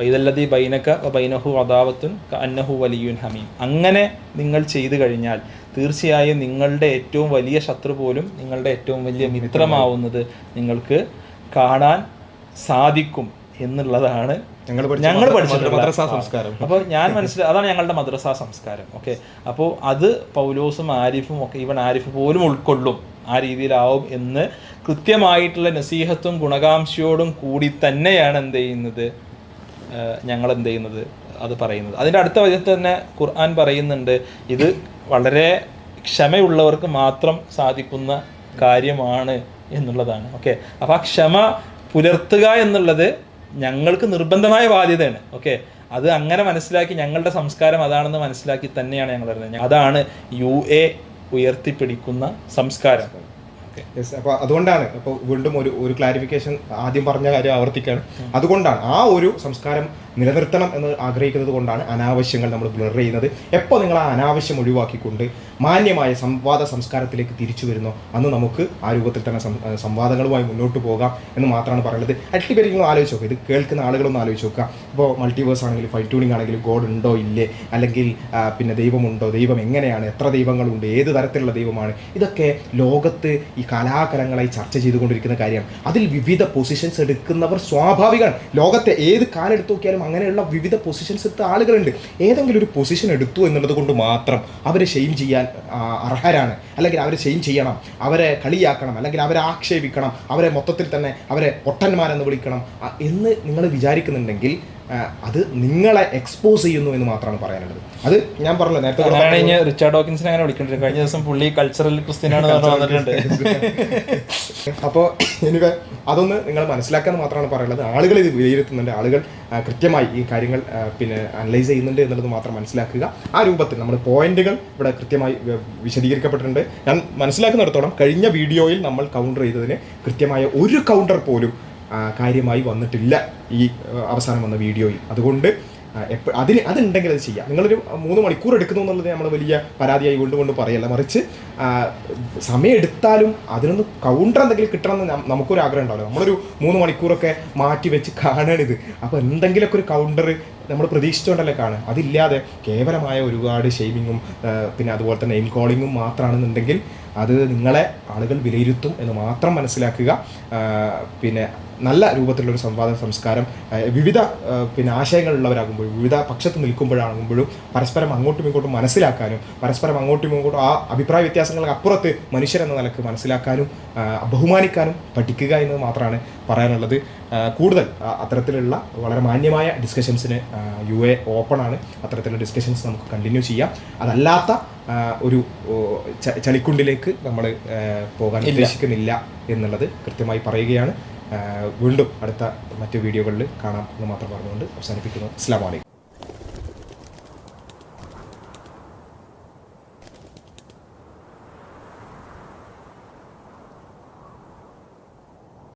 ഇതല്ലതി ബൈനക ബൈനഹു അദാവത്തുൻ കഅന്നഹു വലിയുൻ ഹമീം. അങ്ങനെ നിങ്ങൾ ചെയ്തു കഴിഞ്ഞാൽ തീർച്ചയായും നിങ്ങളുടെ ഏറ്റവും വലിയ ശത്രു പോലും നിങ്ങളുടെ ഏറ്റവും വലിയ മിത്രമാവുന്നത് നിങ്ങൾക്ക് കാണാൻ സാധിക്കും എന്നുള്ളതാണ് ഞങ്ങൾ പഠിച്ചിട്ടുള്ള സംസ്കാരം. അപ്പോൾ ഞാൻ അതാണ് ഞങ്ങളുടെ മദ്രസാ സംസ്കാരം. ഓക്കെ, അപ്പോൾ അത് പൗലോസും ആരിഫും ഒക്കെ, ഈവൻ ആരിഫ് പോലും ഉൾക്കൊള്ളും, ആ രീതിയിലാവും എന്ന് കൃത്യമായിട്ടുള്ള നസീഹത്തും ഗുണകാംക്ഷയോടും കൂടി തന്നെയാണ് ഞങ്ങൾ അത് പറയുന്നത്. അതിൻ്റെ അടുത്ത വചനത്തിൽ തന്നെ ഖുർആൻ പറയുന്നുണ്ട്, ഇത് വളരെ ക്ഷമയുള്ളവർക്ക് മാത്രം സാധിക്കുന്ന കാര്യമാണ് എന്നുള്ളതാണ്. ഓക്കെ, അപ്പോൾ ആ ക്ഷമ പുലർത്തുക എന്നുള്ളത് ഞങ്ങൾക്ക് നിർബന്ധമായ ബാധ്യതയാണ്. ഓക്കെ, അത് അങ്ങനെ മനസ്സിലാക്കി, ഞങ്ങളുടെ സംസ്കാരം അതാണെന്ന് മനസ്സിലാക്കി തന്നെയാണ് ഞങ്ങൾ വരുന്നത്. അതാണ് UA ഉയർത്തിപ്പിടിക്കുന്ന സംസ്കാരം. അപ്പോൾ അതുകൊണ്ടാണ് ഇപ്പോൾ വീണ്ടും ഒരു ക്ലാരിഫിക്കേഷൻ ആദ്യം പറഞ്ഞ കാര്യം ആവർത്തിക്കുകയാണ്. അതുകൊണ്ടാണ് ആ ഒരു സംസ്കാരം നിലനിർത്തണം എന്ന് ആഗ്രഹിക്കുന്നത് കൊണ്ടാണ് അനാവശ്യങ്ങൾ നമ്മൾ ബ്ലർ ചെയ്യുന്നത്. എപ്പോൾ നിങ്ങൾ ആ അനാവശ്യം ഒഴിവാക്കിക്കൊണ്ട് മാന്യമായ സംവാദ സംസ്കാരത്തിലേക്ക് തിരിച്ചു വരുന്നോ അന്ന് നമുക്ക് ആ രൂപത്തിൽ തന്നെ സംവാദങ്ങളുമായി മുന്നോട്ട് പോകാം എന്ന് മാത്രമാണ് പറയുന്നത്. അൾട്ടിമേറ്റ്ലി നിങ്ങൾ ആലോചിച്ച് നോക്കുക, ഇത് കേൾക്കുന്ന ആളുകളൊന്നും ആലോചിച്ച് നോക്കുക. ഇപ്പോൾ മൾട്ടിവേഴ്സ് ആണെങ്കിലും ഫൈൻ ട്യൂണിംഗ് ആണെങ്കിലും ഗോഡ് ഉണ്ടോ ഇല്ലേ, അല്ലെങ്കിൽ പിന്നെ ദൈവമുണ്ടോ, ദൈവം എങ്ങനെയാണ്, എത്ര ദൈവങ്ങളുണ്ട്, ഏത് തരത്തിലുള്ള ദൈവമാണ്, ഇതൊക്കെ ലോകത്ത് ഈ കലാകാലങ്ങളായി ചർച്ച ചെയ്തുകൊണ്ടിരിക്കുന്ന കാര്യമാണ്. അതിൽ വിവിധ പൊസിഷൻസ് എടുക്കുന്നവർ സ്വാഭാവികമാണ്. ലോകത്തെ ഏത് കാലെടുത്ത് നോക്കിയാലും അങ്ങനെയുള്ള വിവിധ പൊസിഷൻസ് എടുത്ത ആളുകളുണ്ട്. ഏതെങ്കിലും ഒരു പൊസിഷൻ എടുത്തു എന്നുള്ളത് കൊണ്ട് മാത്രം അവരെ ഷെയിം ചെയ്യാൻ അർഹരാണ്, അല്ലെങ്കിൽ അവരെ ഷെയിം ചെയ്യണം, അവരെ കളിയാക്കണം, അല്ലെങ്കിൽ അവരെ ആക്ഷേപിക്കണം, അവരെ മൊത്തത്തിൽ തന്നെ അവരെ പൊട്ടന്മാരെന്ന് വിളിക്കണം എന്ന് നിങ്ങൾ വിചാരിക്കുന്നുണ്ടെങ്കിൽ അത് നിങ്ങളെ എക്സ്പോസ് ചെയ്യുന്നു എന്ന് മാത്രമാണ് പറയാനുള്ളത്. അത് ഞാൻ പറഞ്ഞല്ലോ നേരത്തെ റിച്ചാർഡ് ഡോക്കിൻസിനെ അങ്ങനെ വിളിക്കേണ്ടത്. കഴിഞ്ഞ ദിവസം പുള്ളി കൾച്ചറൽ ക്രിസ്ത്യനാണ് വന്നിട്ടുണ്ട്. അപ്പോൾ എനിക്ക് അതൊന്ന് നിങ്ങൾ മനസ്സിലാക്കാൻ മാത്രമാണ് പറയുന്നത്. ആളുകൾ ഇത് വിലയിരുത്തുന്നുണ്ട്, ആളുകൾ കൃത്യമായി ഈ കാര്യങ്ങൾ പിന്നെ അനലൈസ് ചെയ്യുന്നുണ്ട് എന്നുള്ളത് മാത്രം മനസ്സിലാക്കുക. ആ രൂപത്തിൽ നമ്മൾ പോയിന്റുകൾ ഇവിടെ കൃത്യമായി വിശദീകരിക്കപ്പെട്ടിട്ടുണ്ട്. ഞാൻ മനസ്സിലാക്കുന്നിടത്തോളം കഴിഞ്ഞ വീഡിയോയിൽ നമ്മൾ കൗണ്ടർ ചെയ്തതിന് കൃത്യമായ ഒരു കൗണ്ടർ പോലും കാര്യമായി വന്നിട്ടില്ല ഈ അവസാനം വന്ന വീഡിയോയിൽ. അതുകൊണ്ട് അതുണ്ടെങ്കിൽ അത് ചെയ്യാം. നിങ്ങളൊരു 3 മണിക്കൂർ എടുക്കുന്നു എന്നുള്ളത് നമ്മൾ വലിയ പരാതിയായി കൊണ്ട് പറയല്ല, മറിച്ച് സമയം എടുത്താലും അതിനൊന്ന് കൗണ്ടർ എന്തെങ്കിലും കിട്ടണമെന്ന് നമുക്കൊരു ആഗ്രഹം ഉണ്ടാവില്ല. നമ്മളൊരു 3 മണിക്കൂറൊക്കെ മാറ്റി വെച്ച് കാണാണിത്. അപ്പോൾ എന്തെങ്കിലുമൊക്കെ ഒരു കൗണ്ടർ നമ്മൾ പ്രതീക്ഷിച്ചുകൊണ്ടല്ലേ കാണുക. അതില്ലാതെ കേവലമായ ഒരുപാട് ഷെയ്മിങ്ങും പിന്നെ അതുപോലെ തന്നെ നെയിം കോളിങ്ങും മാത്രമാണെന്നുണ്ടെങ്കിൽ അത് നിങ്ങളെ ആളുകൾ വിലയിരുത്തും എന്ന് മാത്രം മനസ്സിലാക്കുക. പിന്നെ നല്ല രൂപത്തിലുള്ളൊരു സംവാദ സംസ്കാരം വിവിധ പിന്നെ ആശയങ്ങളുള്ളവരാകുമ്പോഴും വിവിധ പക്ഷത്ത് നിൽക്കുമ്പോഴാകുമ്പോഴും പരസ്പരം അങ്ങോട്ടും ഇങ്ങോട്ടും മനസ്സിലാക്കാനും പരസ്പരം അങ്ങോട്ടും ഇങ്ങോട്ടും ആ അഭിപ്രായ വ്യത്യാസങ്ങൾക്ക് അപ്പുറത്ത് മനുഷ്യരെന്ന നിലക്ക് മനസ്സിലാക്കാനും ബഹുമാനിക്കാനും പഠിക്കുക എന്നത് മാത്രമാണ് പറയാനുള്ളത്. കൂടുതൽ അത്തരത്തിലുള്ള വളരെ മാന്യമായ ഡിസ്കഷൻസിന് UA ഓപ്പണാണ്. അത്തരത്തിലുള്ള ഡിസ്കഷൻസ് നമുക്ക് കണ്ടിന്യൂ ചെയ്യാം. അതല്ലാത്ത ഒരു ചളിക്കുണ്ടിലേക്ക് നമ്മൾ പോകാൻ ഉദ്ദേശിക്കുന്നില്ല എന്നുള്ളത് കൃത്യമായി പറയുകയാണ്. വീണ്ടും അടുത്ത മറ്റു വീഡിയോകളിൽ കാണാം എന്ന് മാത്രം പറഞ്ഞുകൊണ്ട് അവസാനിപ്പിക്കുന്നു. അസ്സലാമു അലൈക്കും.